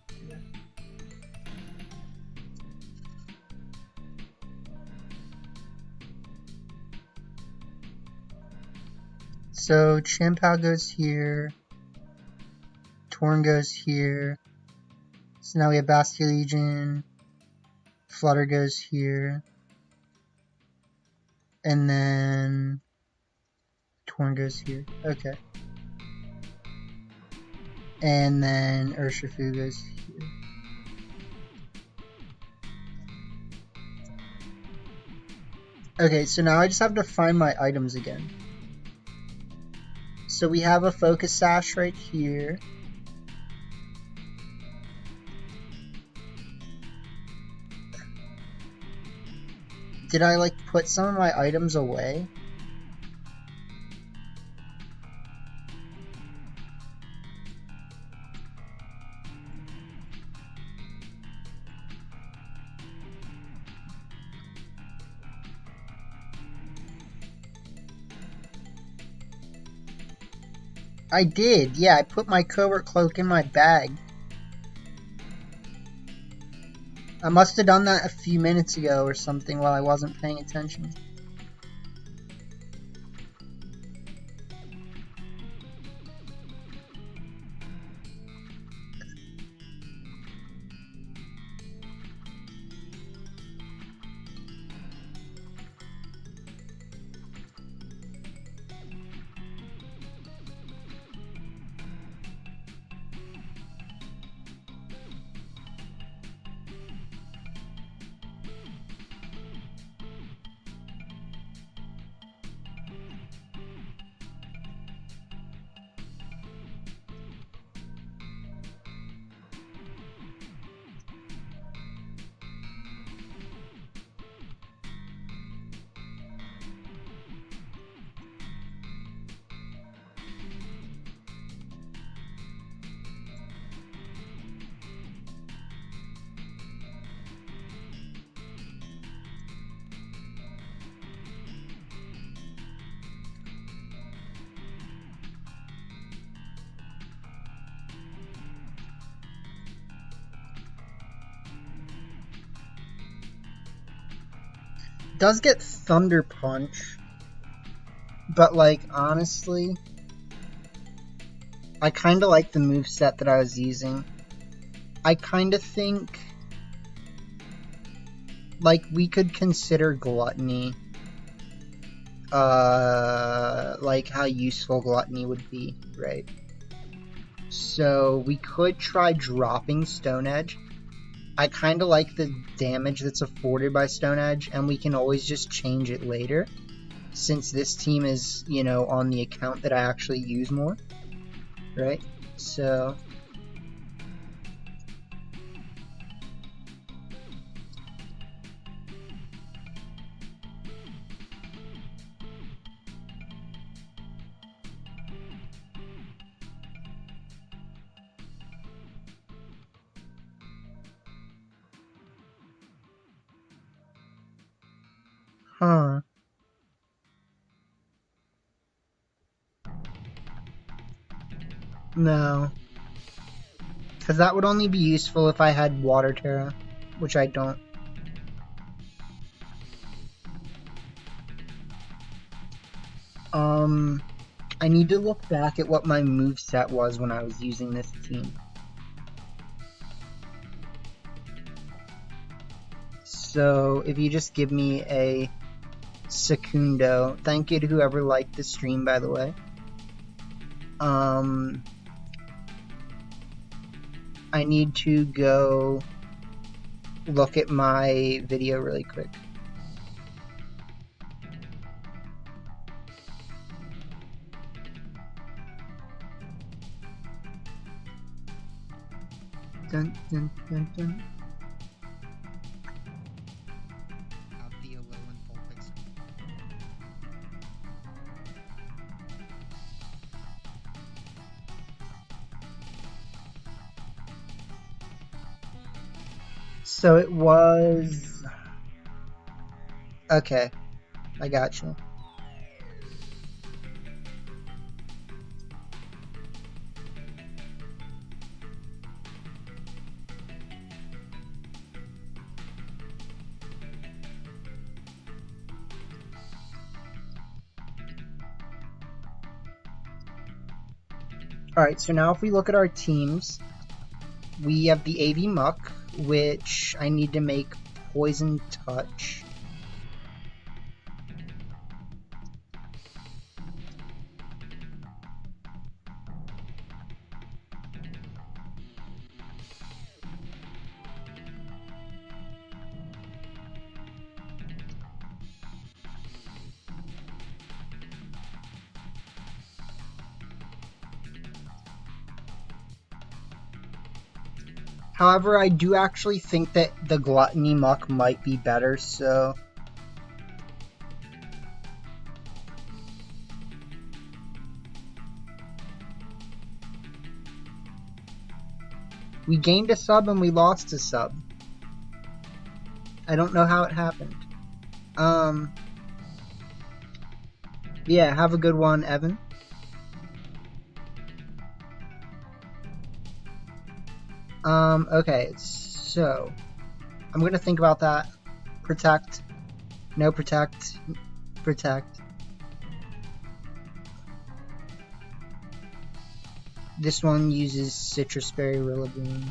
So Champao goes here, Torn goes here, so now we have Bastia Legion, Flutter goes here, and then Torn goes here, okay. And then Urshifu goes here. Okay, so now I just have to find my items again. So we have a focus sash right here. Did I like put some of my items away? I did, yeah, I put my covert cloak in my bag. I must have done that a few minutes ago or something while I wasn't paying attention. Does get Thunder Punch, but like honestly, I kind of like the moveset that I was using. I kind of think like we could consider Gluttony, like how useful Gluttony would be, right? So we could try dropping Stone Edge. I kind of like the damage that's afforded by Stone Edge, and we can always just change it later, since this team is, on the account that I actually use more, right? So... Huh. No. Because that would only be useful if I had Water Terra, which I don't. I need to look back at what my moveset was when I was using this team. So, if you just give me a secundo. Thank you to whoever liked the stream, by the way. I need to go look at my video really quick. Dun, dun, dun, dun. Althea low and full pixel. So it was... Okay, I got you. Alright, so now if we look at our teams, we have the AV Muck, which I need to make Poison Touch. However, I do actually think that the Gluttony Muck might be better, so... We gained a sub and we lost a sub. I don't know how it happened. Yeah, have a good one, Evan. Okay, so I'm gonna think about that. Protect. No protect. Protect. This one uses Citrus Berry Rillaboom.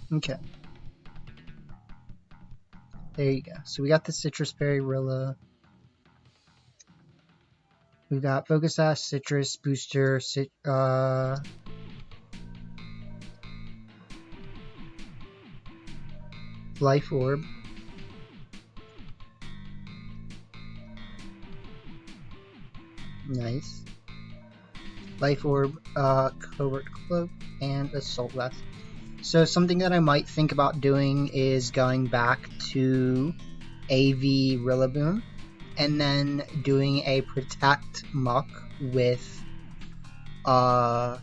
Okay. There you go. So we got the Citrus Berry Rilla. We've got Focus Sash, Citrus, Booster, Life Orb. Nice. Life Orb, Covert Cloak, and Assault Vest. So something that I might think about doing is going back to AV Rillaboom and then doing a Protect Muck with a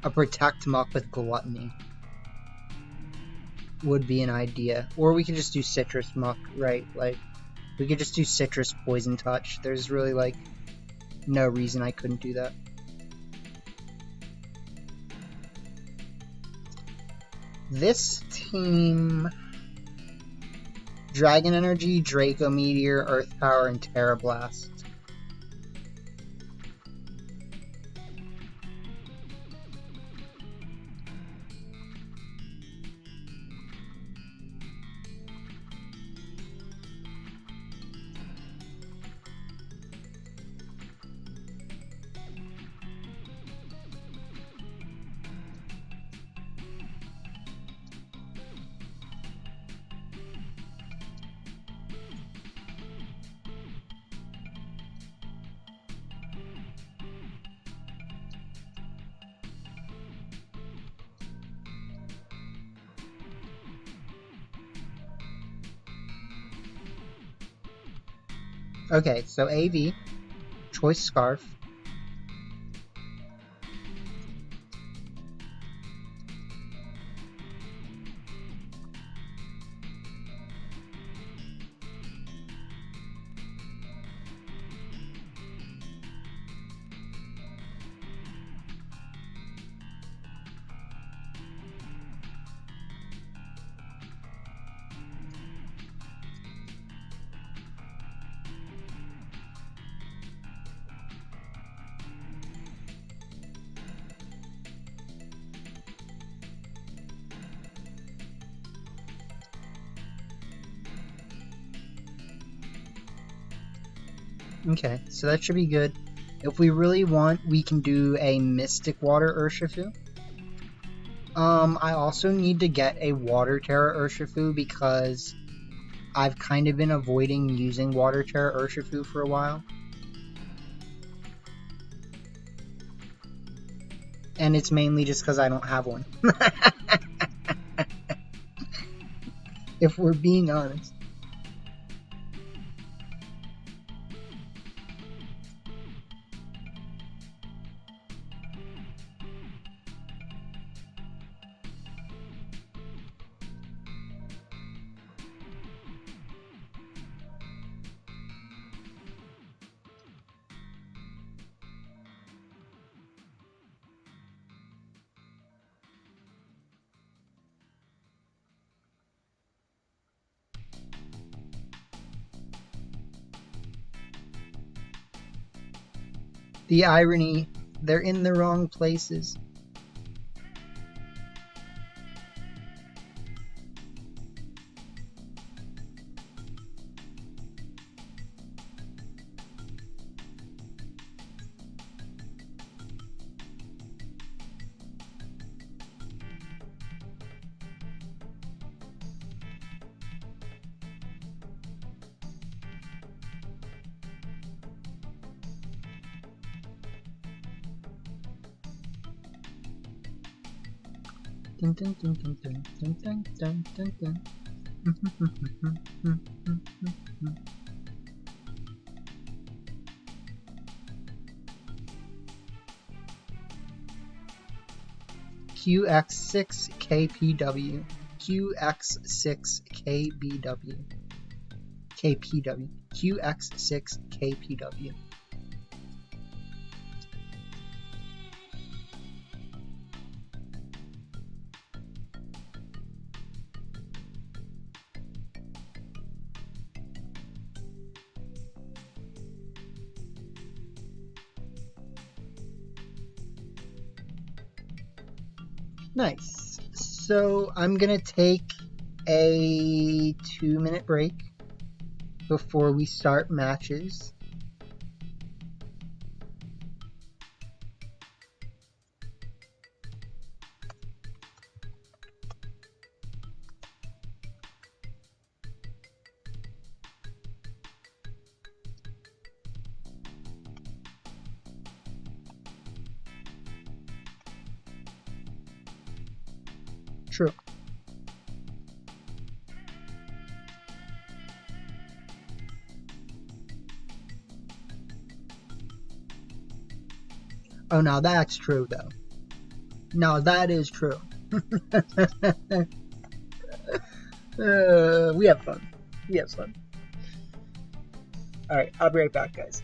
Protect Muck with Gluttony would be an idea. Or we could just do Citrus Muck, right? Like, we could just do Citrus Poison Touch. There's really, like, no reason I couldn't do that. This team... Dragon Energy, Draco Meteor, Earth Power, and Terra Blast. Okay, so AV, choice scarf. Okay, so that should be good. If we really want, we can do a Mystic Water Urshifu. I also need to get a Water Terra Urshifu because I've kind of been avoiding using Water Terra Urshifu for a while. And it's mainly just because I don't have one. If we're being honest. The irony, they're in the wrong places. Dun, dun, dun, dun, dun, dun, dun, dun, dun. QX6KPW. QX6KBW. KPW. QX6KPW. Nice. So I'm gonna take a 2-minute break before we start matches. True. Oh, now that's true, though. Now that is true. We have fun. We have fun. Alright, I'll be right back, guys.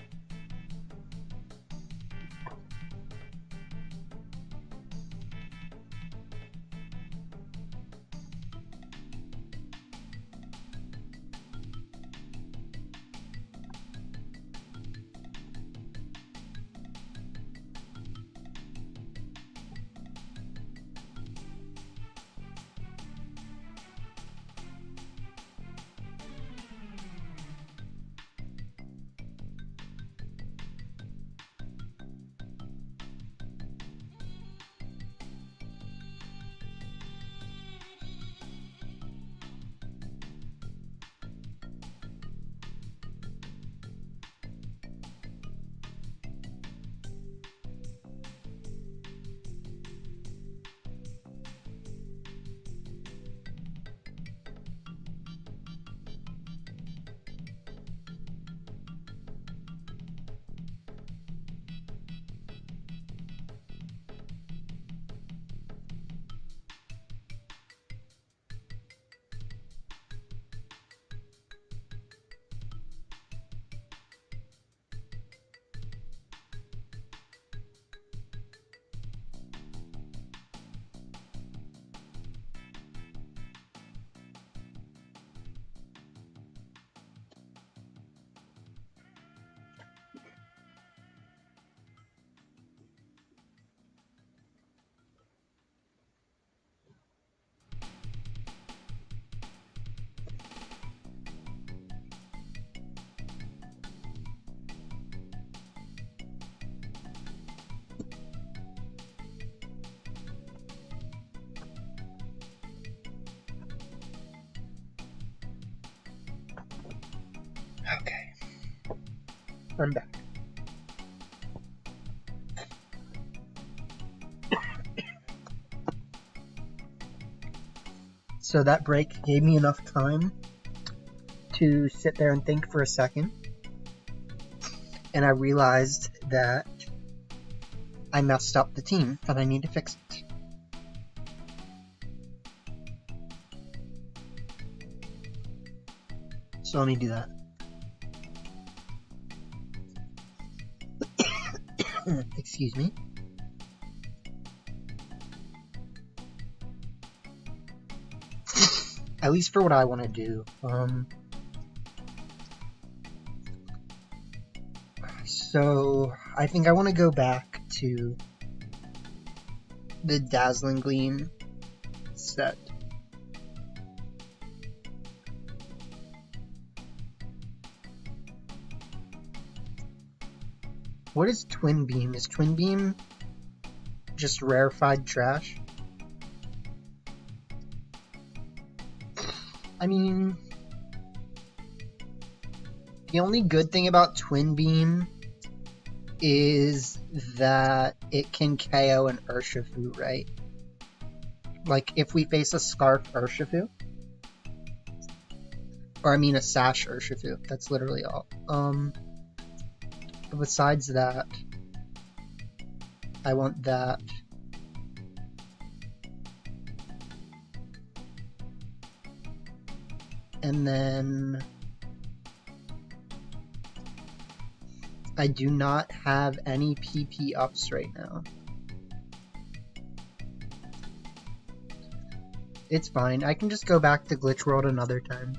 I'm back. So that break gave me enough time to sit there and think for a second. And I realized that I messed up the team and I need to fix it. So let me do that. Excuse me. At least for what I want to do. So I think I want to go back to the Dazzling Gleam set. What is Twin Beam? Is Twin Beam just rarefied trash? I mean, the only good thing about Twin Beam is that it can KO an Urshifu, right? Like, if we face a Scarf Urshifu, or I mean a Sash Urshifu, that's literally all. But besides that, I want that. And then I do not have any PP ups right now. It's fine. I can just go back to Glitch World another time.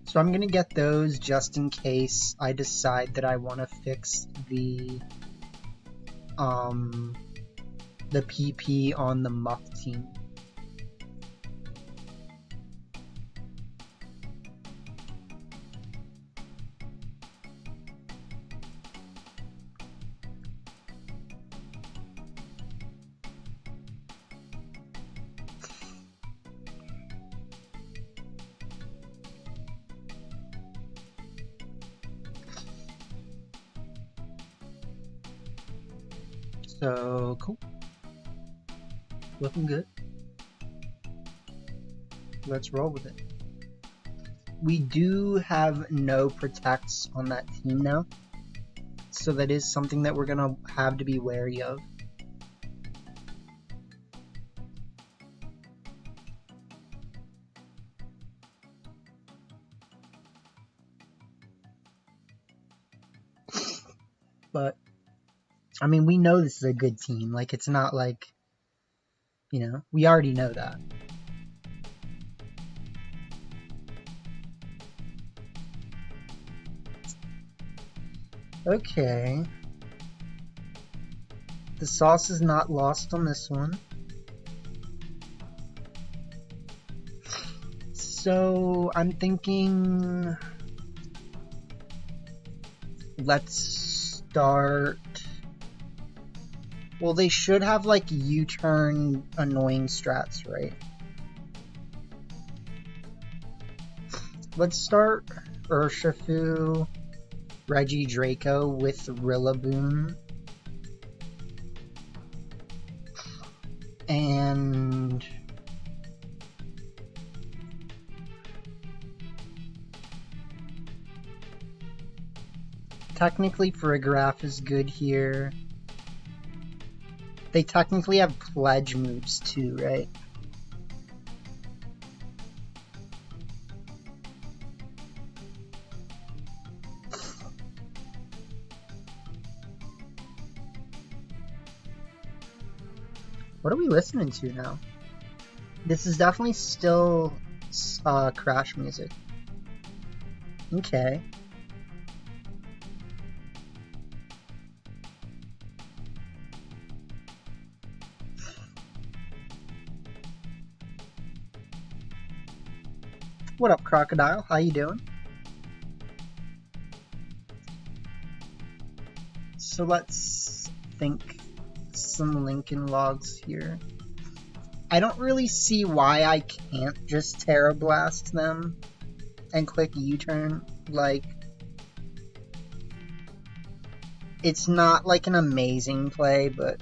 So I'm gonna get those just in case I decide that I want to fix the PP on the Muck team. So, cool. Looking good. Let's roll with it. We do have no protects on that team now, so that is something that we're gonna have to be wary of. But I mean, we know this is a good team. Like, it's not like, you know, we already know that. Okay. The sauce is not lost on this one. So, I'm thinking... Let's start... Well, they should have, like, U-turn annoying strats, right? Let's start Urshifu, Regidrago with Rillaboom. And... technically, Farigiraf is good here. They technically have pledge moves too, right? What are we listening to now? This is definitely still Crash music. Okay. What up, Crocodile? How you doing? So let's think some Lincoln logs here. I don't really see why I can't just Terra Blast them and click U-turn. Like, it's not like an amazing play, but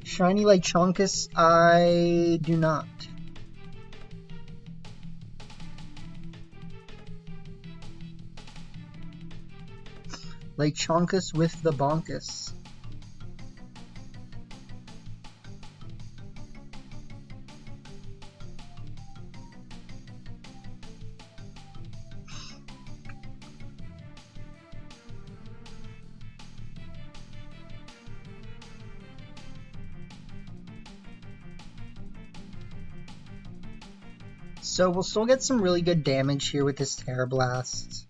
Shiny Lechonkus, I do not. Lechonkus with the Bonkus. So we'll still get some really good damage here with this Terra Blast.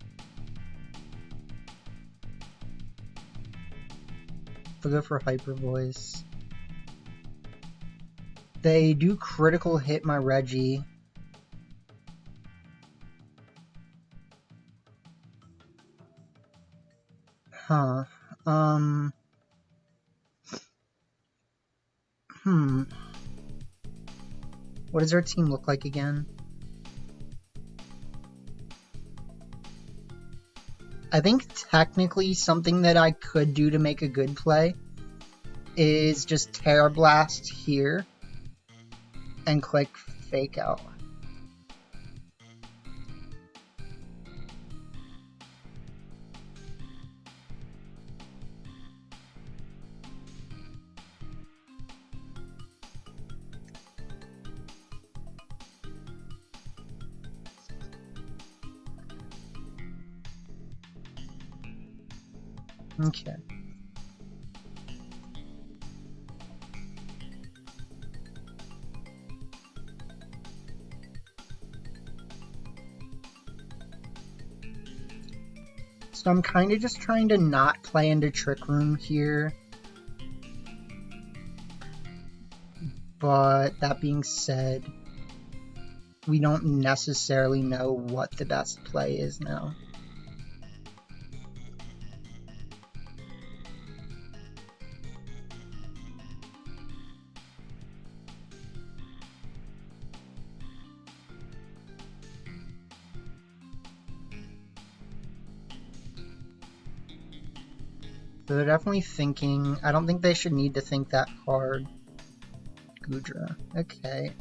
They'll go for Hyper Voice. They do critical hit my Reggie. Huh. What does our team look like again? I think technically something that I could do to make a good play is just Terra Blast here and click Fake Out. Okay. So I'm kind of just trying to not play into Trick Room here. But that being said, we don't necessarily know what the best play is now. So they're definitely thinking. I don't think they should need to think that hard. Gudra. Okay.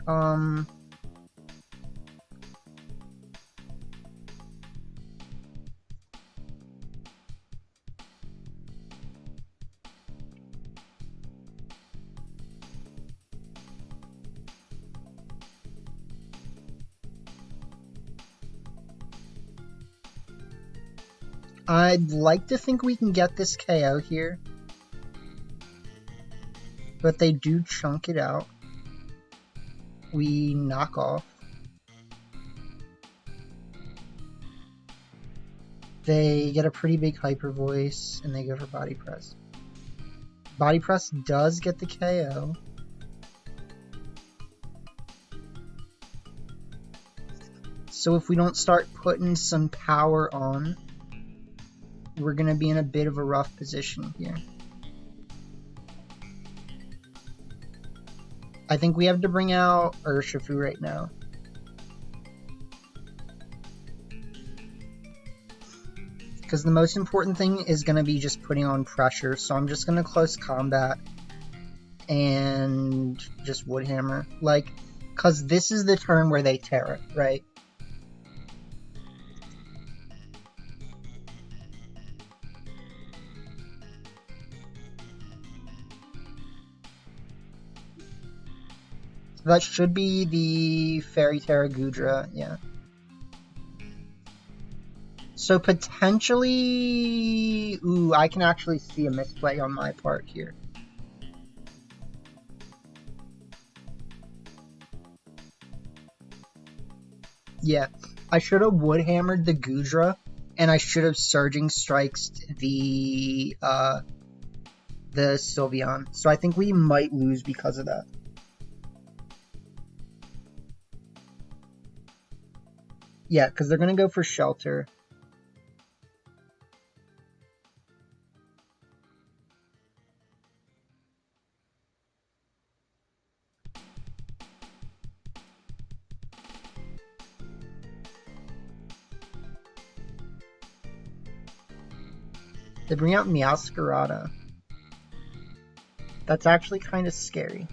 I'd like to think we can get this KO here. But they do chunk it out. We knock off. They get a pretty big Hyper Voice, and they go for Body Press. Body Press does get the KO. So if we don't start putting some power on, we're going to be in a bit of a rough position here. I think we have to bring out Urshifu right now. Because the most important thing is going to be just putting on pressure. So I'm just going to close combat and just Wood Hammer. Like, because this is the turn where they tear it, right? That should be the Fairy Terragudra, yeah. So potentially... Ooh, I can actually see a misplay on my part here. Yeah, I should have Woodhammered the Gudra, and I should have Surging Strikes the Sylveon. So I think we might lose because of that. Yeah, because they're going to go for Shelter. They bring out Meowscarada. That's actually kind of scary.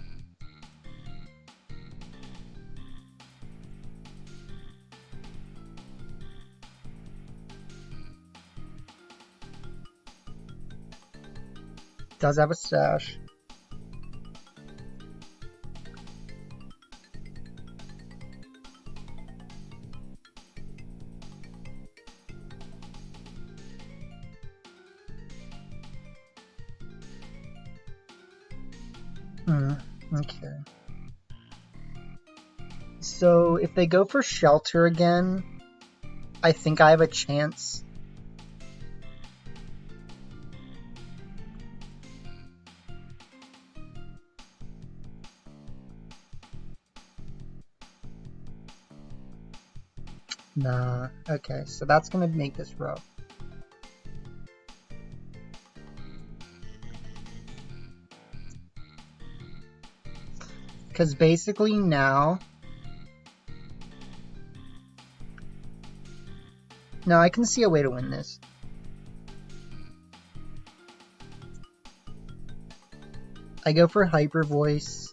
Does have a Sash. Okay. So if they go for Shelter again, I think I have a chance. Nah. Okay, so that's gonna make this rough. Because basically now... No, I can see a way to win this. I go for Hyper Voice.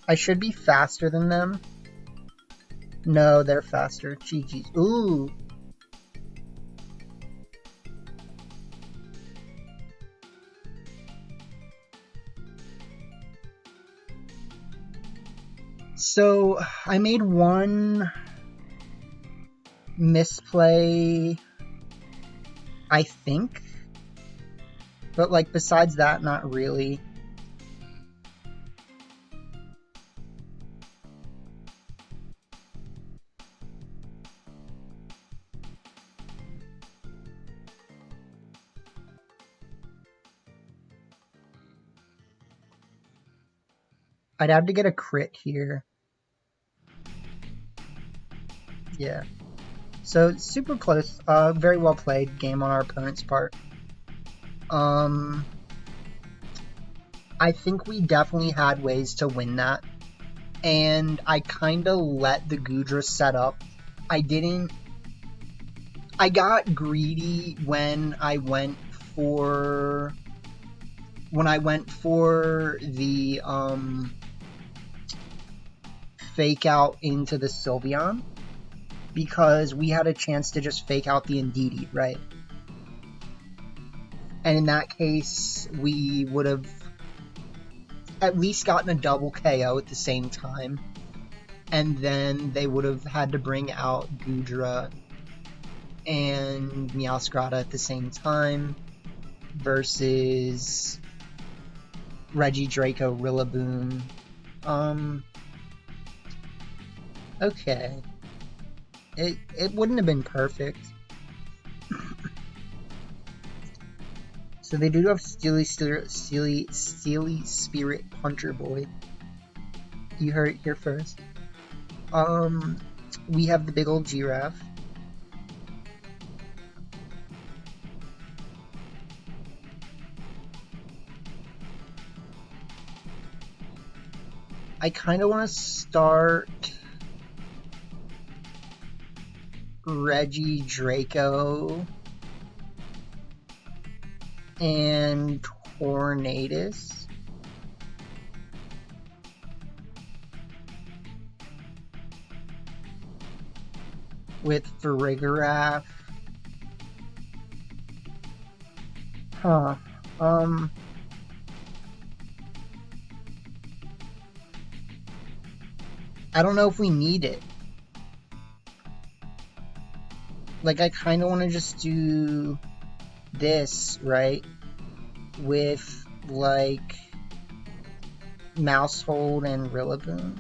I should be faster than them. No, they're faster. GG's. Ooh. So, I made one misplay, I think. But, like, besides that, not really. I'd have to get a crit here. Yeah. So, super close. Very well played game on our opponent's part. I think we definitely had ways to win that. And I kind of let the Gudra set up. I got greedy when I went for the fake out into the Sylveon, because we had a chance to just fake out the Indeedee, right? And in that case, we would have at least gotten a double KO at the same time. And then they would have had to bring out Gudra and Meowscarada at the same time versus Regidraco Rillaboom. Okay. It wouldn't have been perfect. So they do have Steely Spirit Puncher Boy. You heard it here first. We have the big old giraffe. I kind of want to start Regidraco and Tornadus. With Farigiraf. Huh. I don't know if we need it. Like, I kind of want to just do this, right? With, like, Mouse Hold and Rillaboom.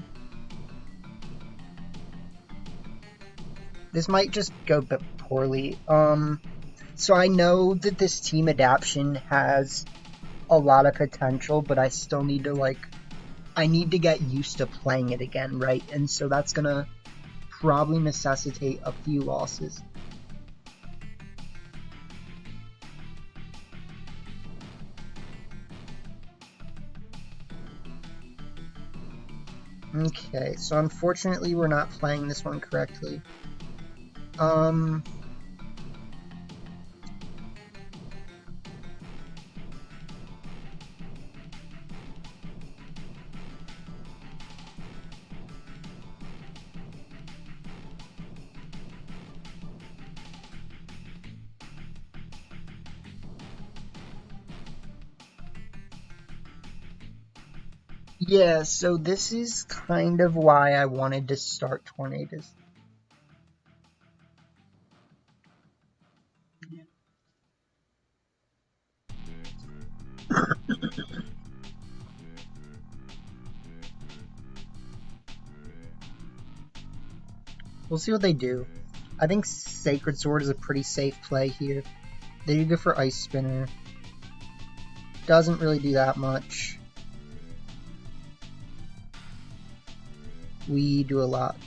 This might just go poorly. So I know that this team adaptation has a lot of potential, but I still need to, like, I need to get used to playing it again, right? And so that's gonna probably necessitate a few losses. Okay, so unfortunately we're not playing this one correctly. Yeah, so this is kind of why I wanted to start Tornadus. We'll see what they do. I think Sacred Sword is a pretty safe play here. They do go for Ice Spinner. Doesn't really do that much. We do a lot.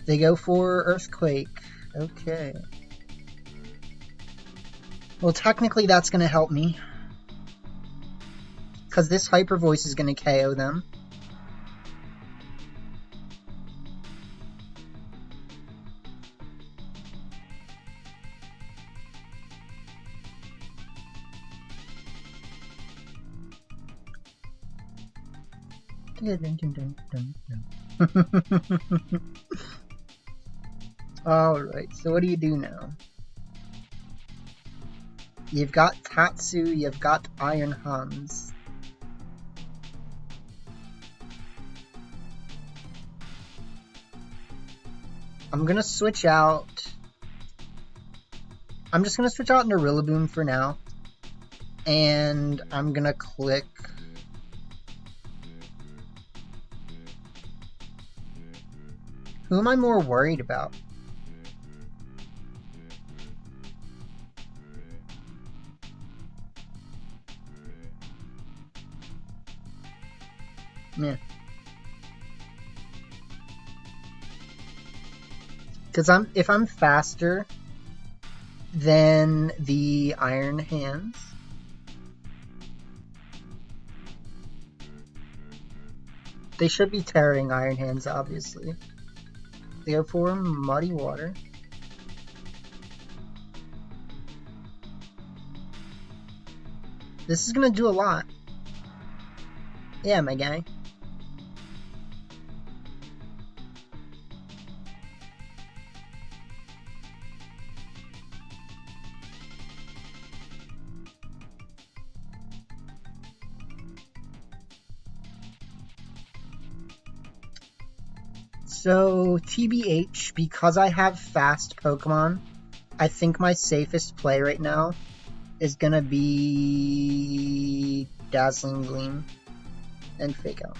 They go for Earthquake. Okay. Well, technically that's going to help me. Because this Hyper Voice is going to KO them. Alright, so what do you do now? You've got Tatsu, you've got Iron Hans. I'm gonna switch out. I'm just gonna switch out into Rillaboom for now. And I'm gonna click. Who am I more worried about? Yeah. Because if I'm faster than the Iron Hands, they should be tearing Iron Hands, obviously. Therefore, Muddy Water. This is gonna do a lot. Yeah, my guy. So, TBH, because I have fast Pokemon, I think my safest play right now is gonna be Dazzling Gleam and Fake Out.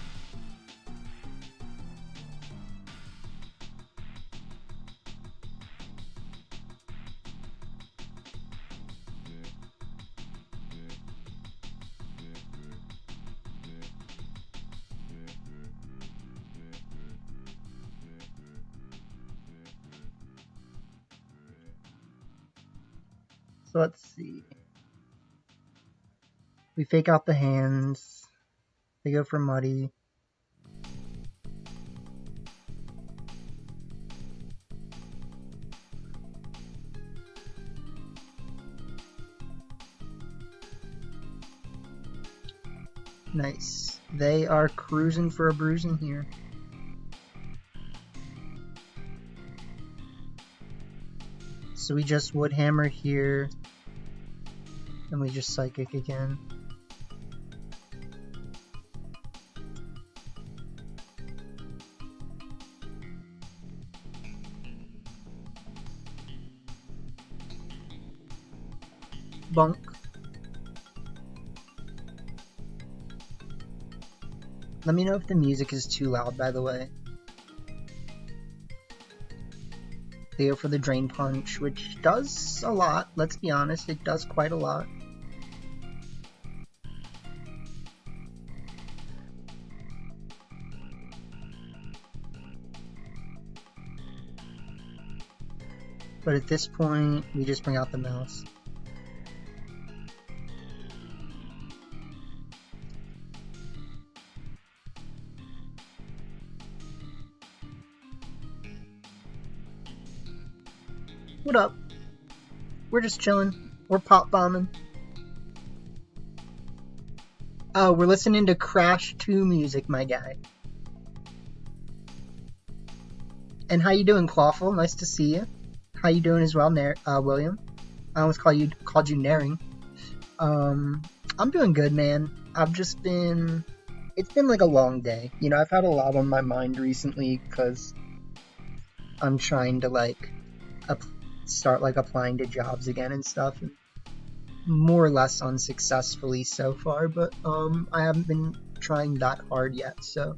So let's see. We fake out the hands. They go for Muddy. Nice. They are cruising for a bruising here. So we just Wood Hammer here. And we just Psychic again. Bunk. Let me know if the music is too loud, by the way. They go for the Drain Punch, which does a lot. Let's be honest, it does quite a lot. But at this point, we just bring out the mouse. What up? We're just chilling. We're pop bombing. Oh, we're listening to Crash 2 music, my guy. And how you doing, Clawful? Nice to see you. How you doing as well, William? I almost called you Naring. I'm doing good, man. It's been like a long day. You know, I've had a lot on my mind recently because I'm trying to like start like applying to jobs again and stuff, and more or less unsuccessfully so far, but I haven't been trying that hard yet, so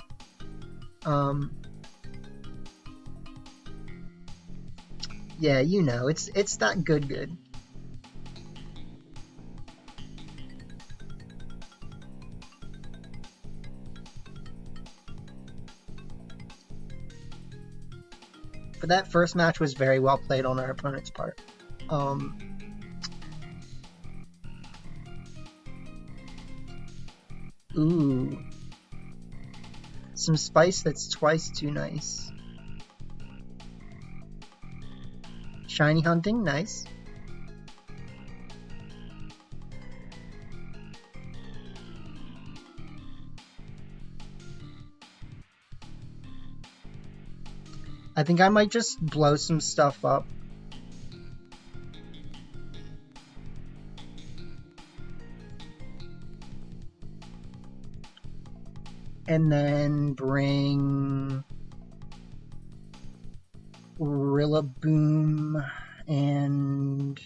yeah, you know, it's that good. But that first match was very well played on our opponent's part. Ooh. Some spice that's twice too nice. Shiny hunting, nice. I think I might just blow some stuff up. And then bring Rillaboom and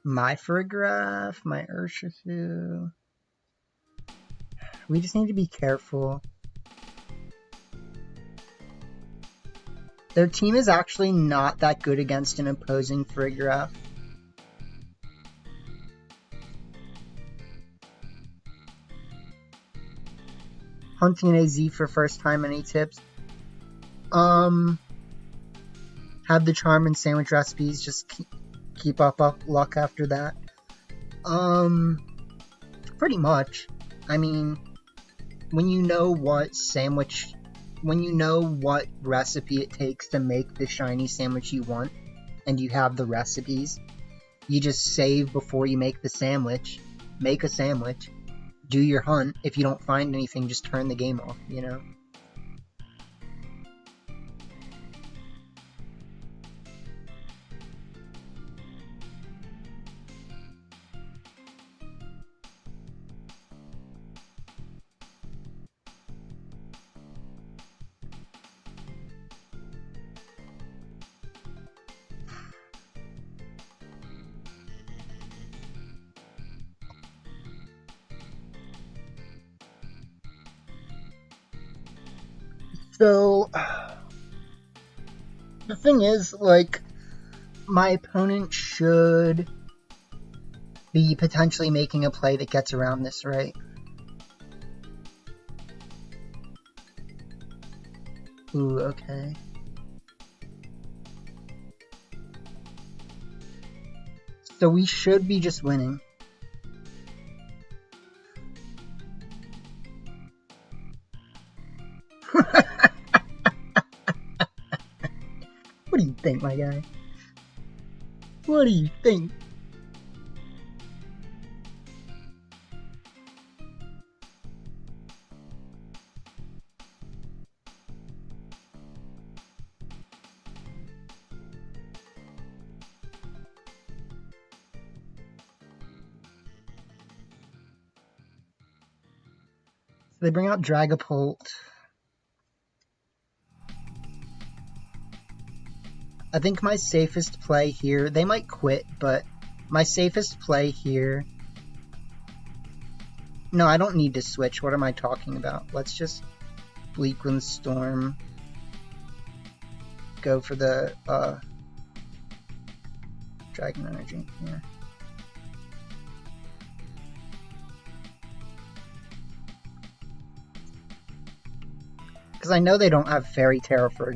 my Farigiraf, my Urshifu. We just need to be careful. Their team is actually not that good against an opposing Farigiraf. Hunting an AZ for first time, any tips? Have the charm and sandwich recipes, just keep up luck after that. Pretty much. I mean, when you know what recipe it takes to make the shiny sandwich you want, and you have the recipes, you just save before you make the sandwich, make a sandwich, do your hunt. If you don't find anything, just turn the game off, you know? So, the thing is, like, my opponent should be potentially making a play that gets around this, right? Ooh, okay. So we should be just winning. What do you think, my guy? What do you think? So they bring out Dragapult. I think my safest play here, they might quit, but my safest play here... No, I don't need to switch. What am I talking about? Let's just Bleakwind Storm. Go for the Dragon Energy. Yeah. Because I know they don't have Fairy Terror for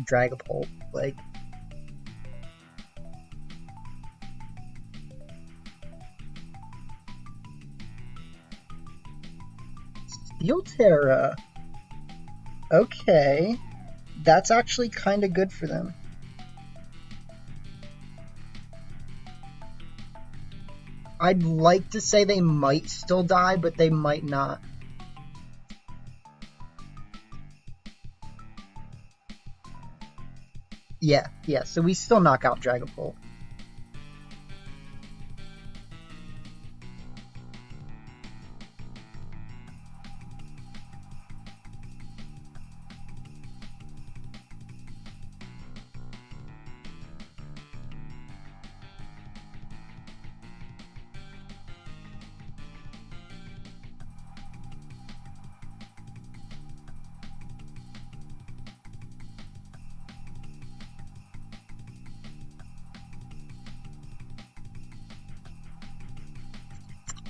Dragapult. Like, Steel Terra. Okay. That's actually kind of good for them. I'd like to say they might still die, but they might not. Yeah, so we still knock out Dragapult.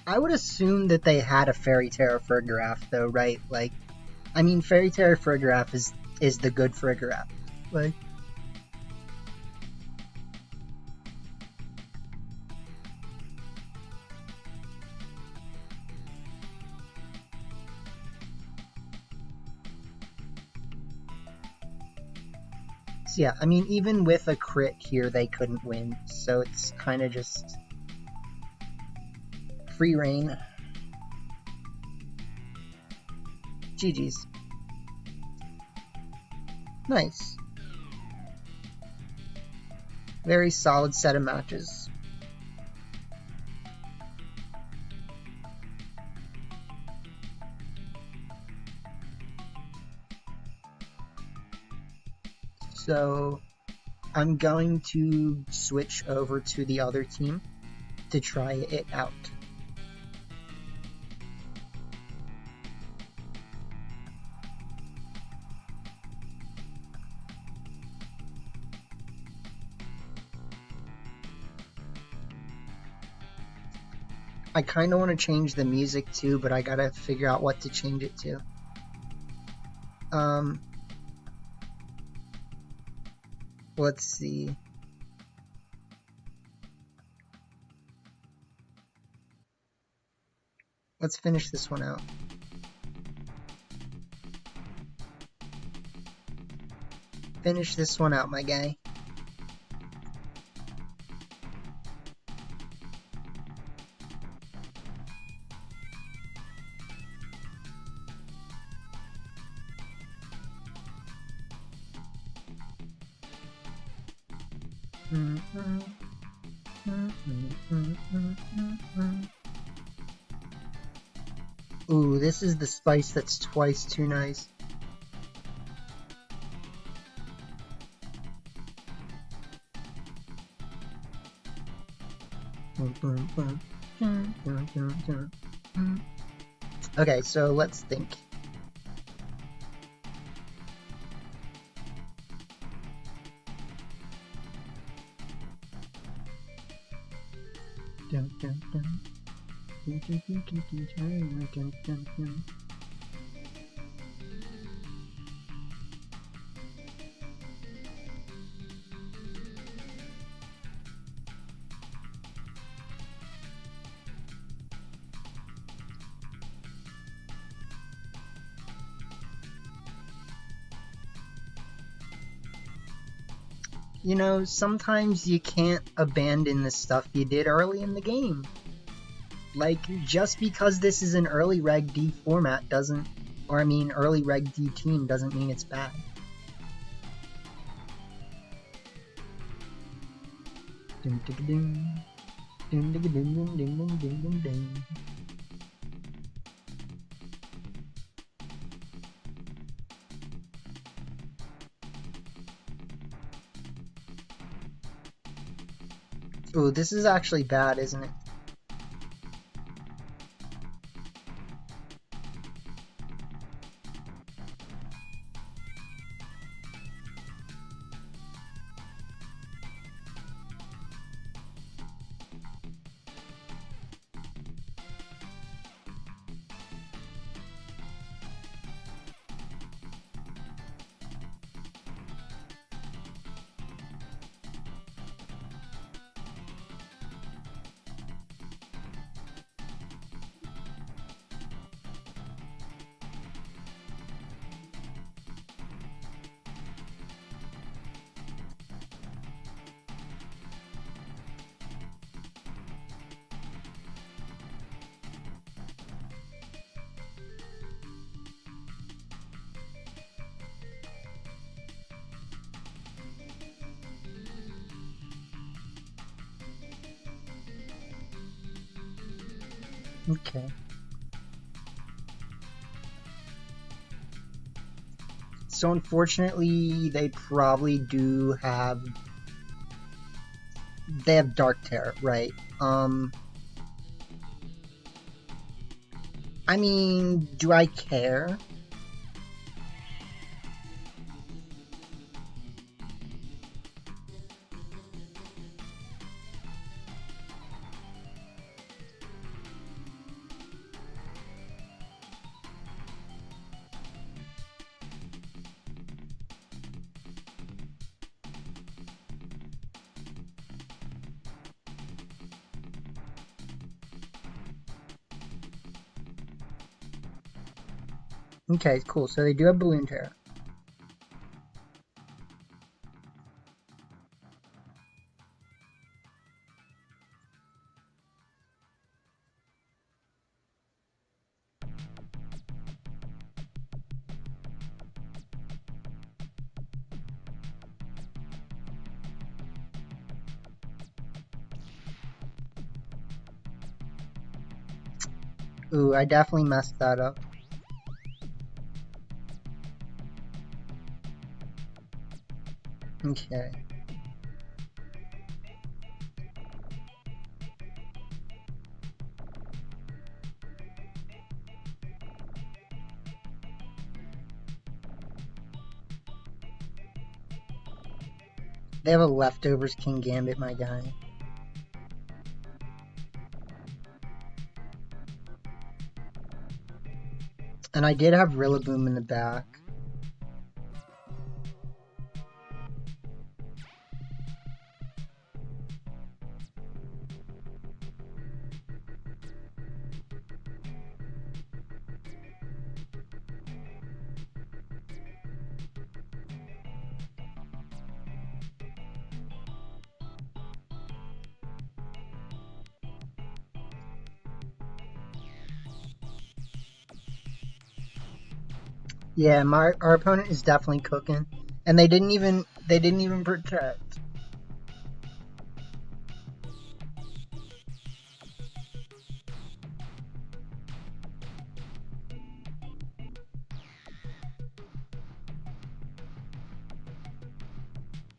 I would assume that they had a Fairy Terror Farigiraf, though, right? Like, I mean, Fairy Terror Farigiraf is the good Farigiraf. Like, so yeah, I mean, even with a crit here, they couldn't win, so it's kind of just free reign. GG's. Nice. Very solid set of matches. So I'm going to switch over to the other team to try it out. I kind of want to change the music too, but I gotta figure out what to change it to. Let's see. Let's finish this one out. Finish this one out, my guy. Ooh, this is the spice that's twice too nice. Okay, so let's think. You know, sometimes you can't abandon the stuff you did early in the game. Like, just because this is an early Reg D format doesn't, or I mean early Reg D team doesn't mean it's bad. Ooh, this is actually bad, isn't it? Okay. So unfortunately, they probably do have... They have Dark Terror, right? I mean, do I care? Okay, cool. So they do have Balloon Terror. Ooh, I definitely messed that up. Okay. They have a Leftovers King Gambit, my guy. And I did have Rillaboom in the back. Yeah, our opponent is definitely cooking, and they didn't even protect.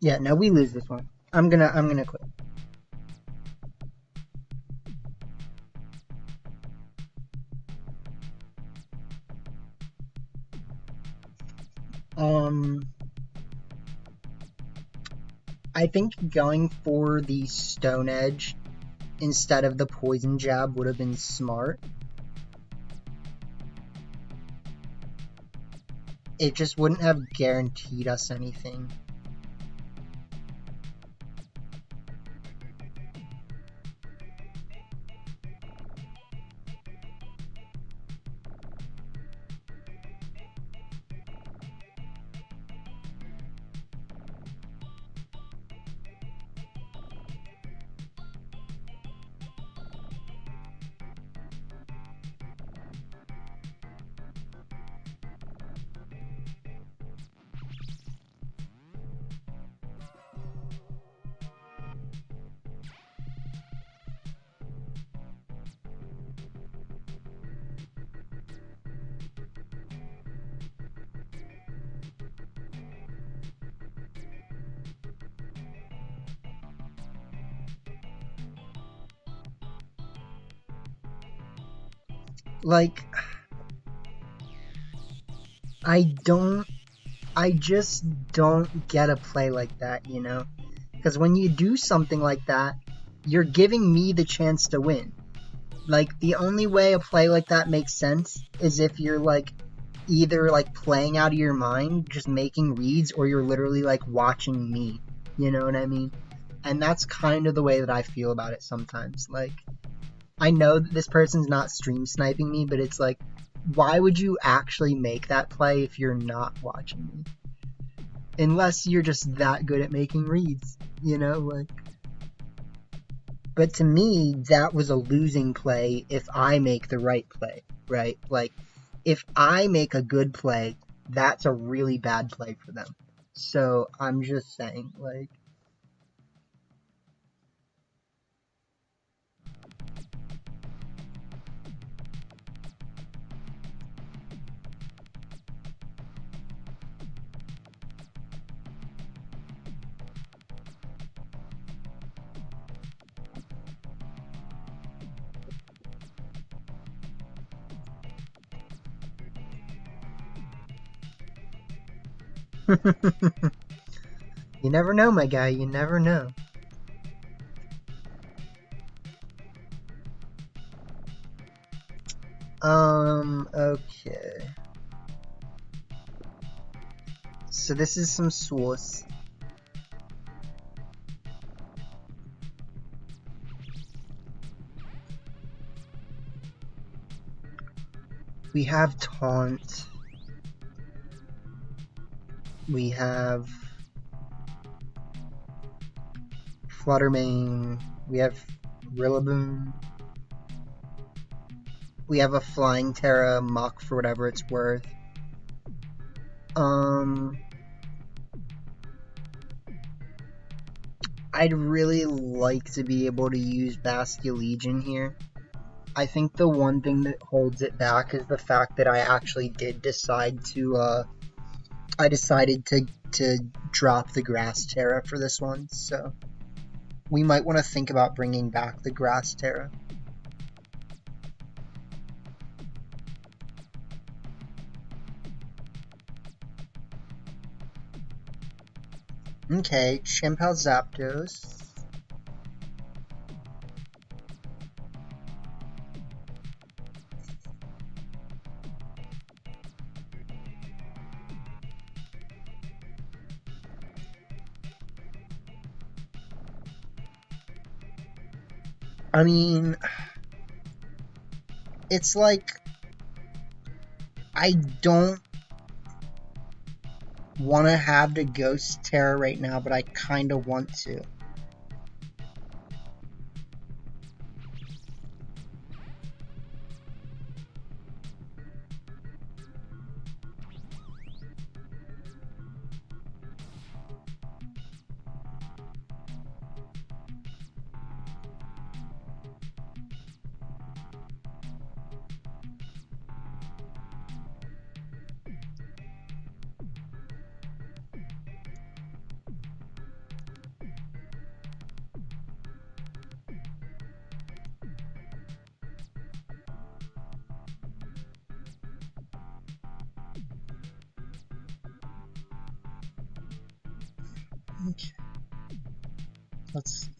Yeah, no, we lose this one. I'm gonna quit. I think going for the Stone Edge instead of the Poison Jab would have been smart. It just wouldn't have guaranteed us anything. Like, I just don't get a play like that, you know? Because when you do something like that, you're giving me the chance to win. Like, the only way a play like that makes sense is if you're, like, either, like, playing out of your mind, just making reads, or you're literally, like, watching me. You know what I mean? And that's kind of the way that I feel about it sometimes. Like, I know that this person's not stream sniping me, but it's like, why would you actually make that play if you're not watching me? Unless you're just that good at making reads, you know? Like, but to me, that was a losing play if I make the right play, right? Like, if I make a good play, that's a really bad play for them. So I'm just saying, like, you never know, my guy, you never know. Okay. So this is some sauce. We have taunt. We have Fluttermane. We have Rillaboom. We have a Flying Terra Muck for whatever it's worth. I'd really like to be able to use Basculegion here. I think the one thing that holds it back is the fact that I actually did decide to, I decided to drop the Grass Terra for this one, so we might want to think about bringing back the Grass Terra. Okay, Chimpal Zapdos. I mean, it's like, I don't want to have the Ghost Terra right now, but I kind of want to. Okay. Let's see.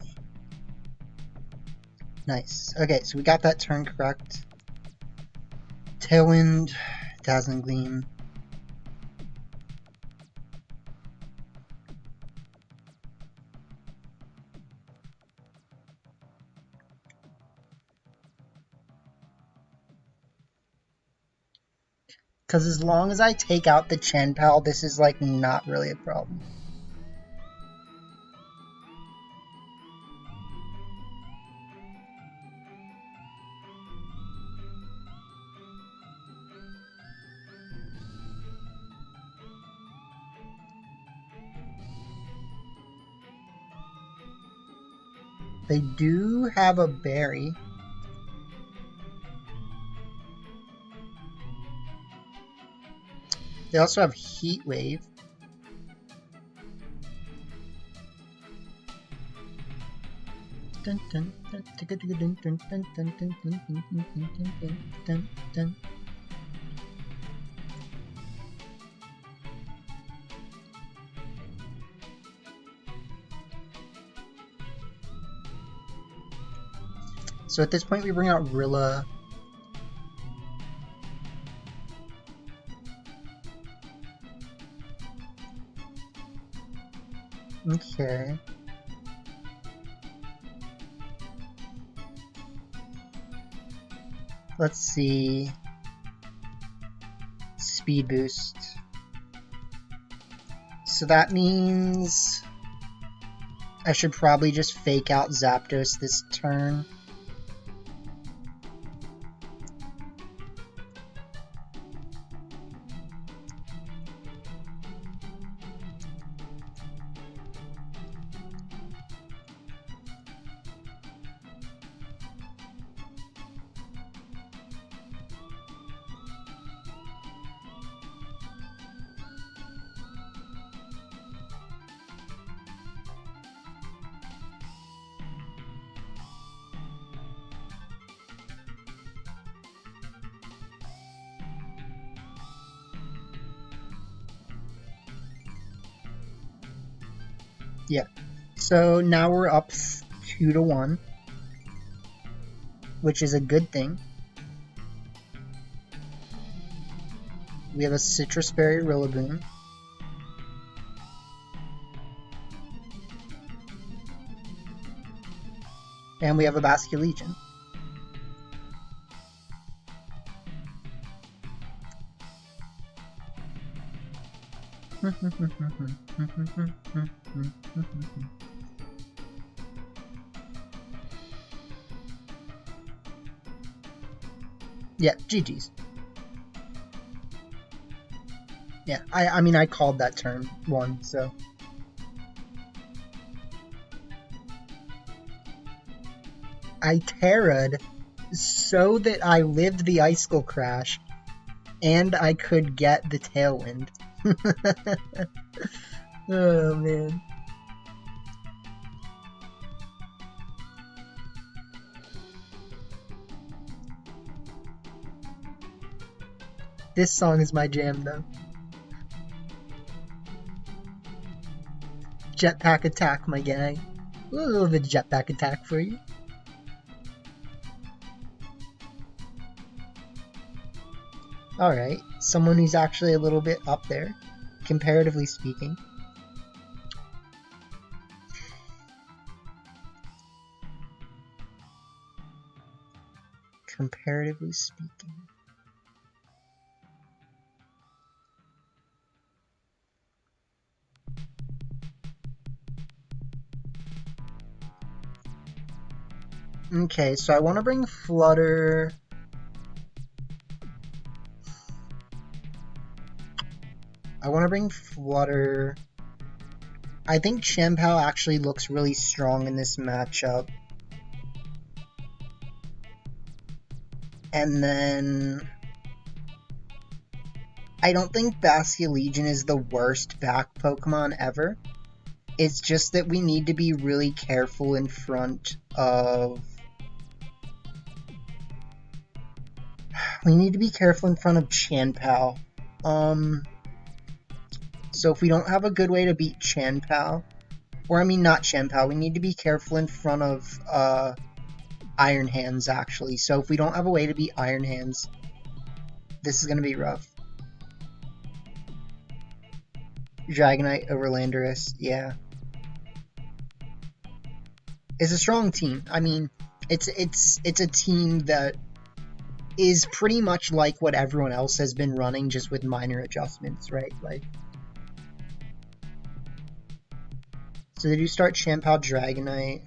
Nice. Okay, so we got that turn correct. Tailwind, Dazzling Gleam. Because as long as I take out the Chien-Pao, this is, like, not really a problem. They do have a berry. They also have Heat Wave. So at this point, we bring out Rilla. Okay. Let's see. Speed boost. So that means I should probably just fake out Zapdos this turn. Yeah. So now we're up 2-1, which is a good thing. We have a Citrus Berry Rillaboom. And we have a Basculegion. Yeah, GG's. Yeah, I mean, I called that turn 1, so. I Terra'd so that I lived the Icicle Crash, and I could get the Tailwind. Oh, man. This song is my jam, though. Jetpack attack, my guy. A little bit of jetpack attack for you. Alright, someone who's actually a little bit up there, comparatively speaking. Comparatively speaking. Okay, so I want to bring Flutter. I think Chien-Pao actually looks really strong in this matchup. And then I don't think Basculegion is the worst back Pokemon ever. It's just that we need to be really careful in front of... Chien-Pao. So if we don't have a good way to beat Chien-Pao, or I mean not Chien-Pao, we need to be careful in front of Iron Hands, actually. So if we don't have a way to beat Iron Hands, this is going to be rough. Dragonite over Landorus, yeah. It's a strong team. I mean, it's a team that is pretty much like what everyone else has been running, just with minor adjustments, right? Like, so they do start Chien-Pao Dragonite.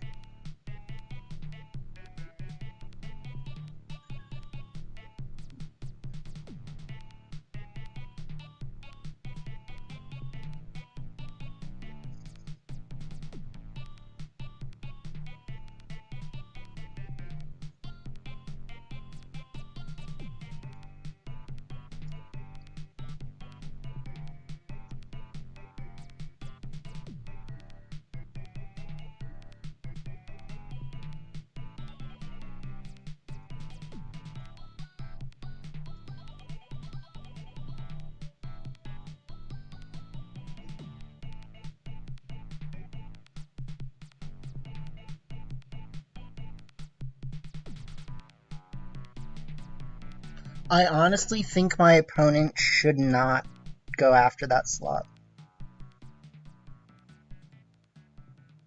I honestly think my opponent should not go after that slot.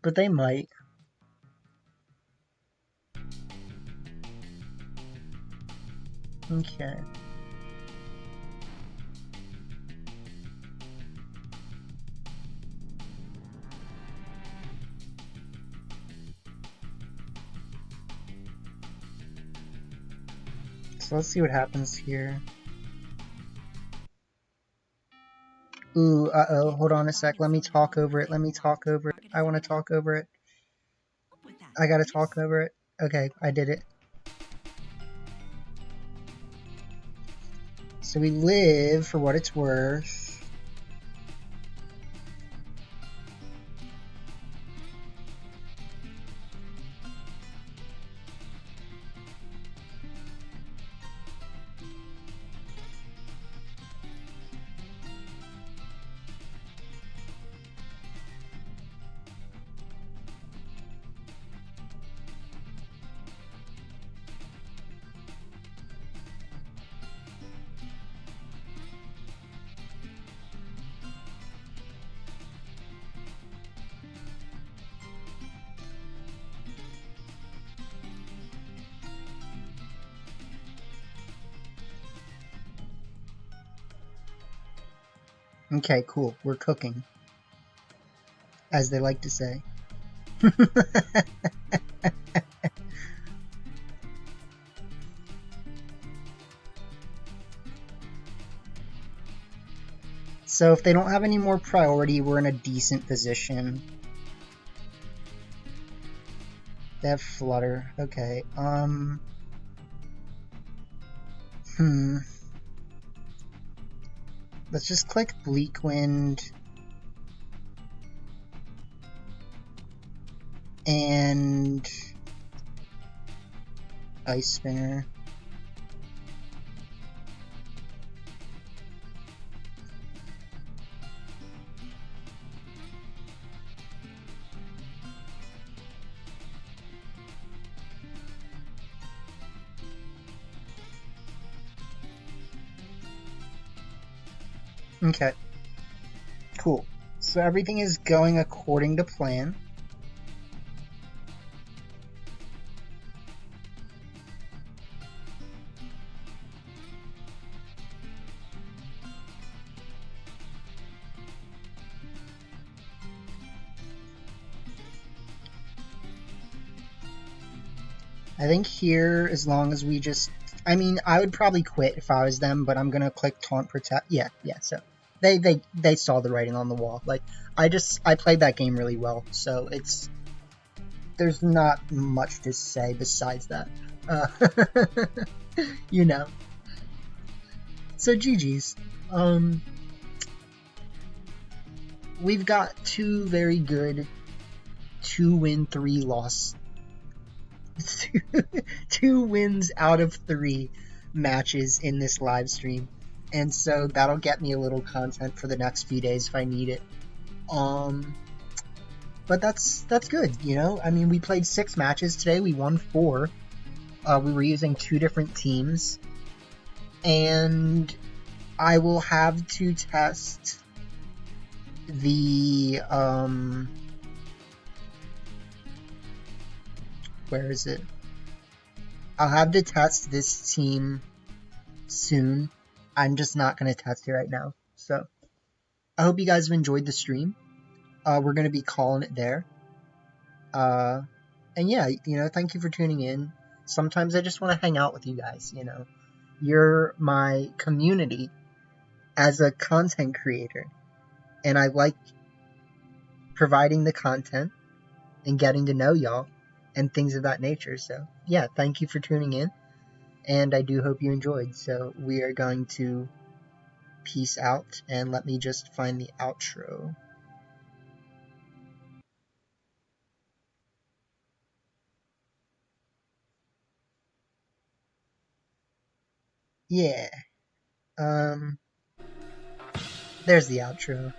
But they might. Okay. So let's see what happens here. Ooh, uh-oh, hold on a sec. Let me talk over it. I want to talk over it. I gotta talk over it. Okay, I did it. So we live for what it's worth. Okay, cool. We're cooking, as they like to say. So if they don't have any more priority, we're in a decent position. They have Flutter. Okay, Let's just click Bleak Wind. And Ice Spinner. Okay. Cool. So everything is going according to plan. I think here, as long as we just... I mean, I would probably quit if I was them, but I'm gonna click Taunt Protect. Yeah, so they saw the writing on the wall. Like, I played that game really well, so it's... There's not much to say besides that. You know. So GG's. We've got two very good 2-win, 3-loss. 2 wins out of 3 matches in this live stream, and so that'll get me a little content for the next few days if I need it. But that's good, you know. I mean, we played 6 matches today. We won 4. We were using 2 different teams, and I will have to test the where is it? I'll have to test this team soon. I'm just not going to test it right now. So, I hope you guys have enjoyed the stream. We're going to be calling it there. And yeah, you know, thank you for tuning in. Sometimes I just want to hang out with you guys, you know. You're my community as a content creator. And I like providing the content and getting to know y'all and things of that nature. So, yeah, thank you for tuning in. And I do hope you enjoyed. So, we are going to peace out. And let me just find the outro. Yeah. There's the outro.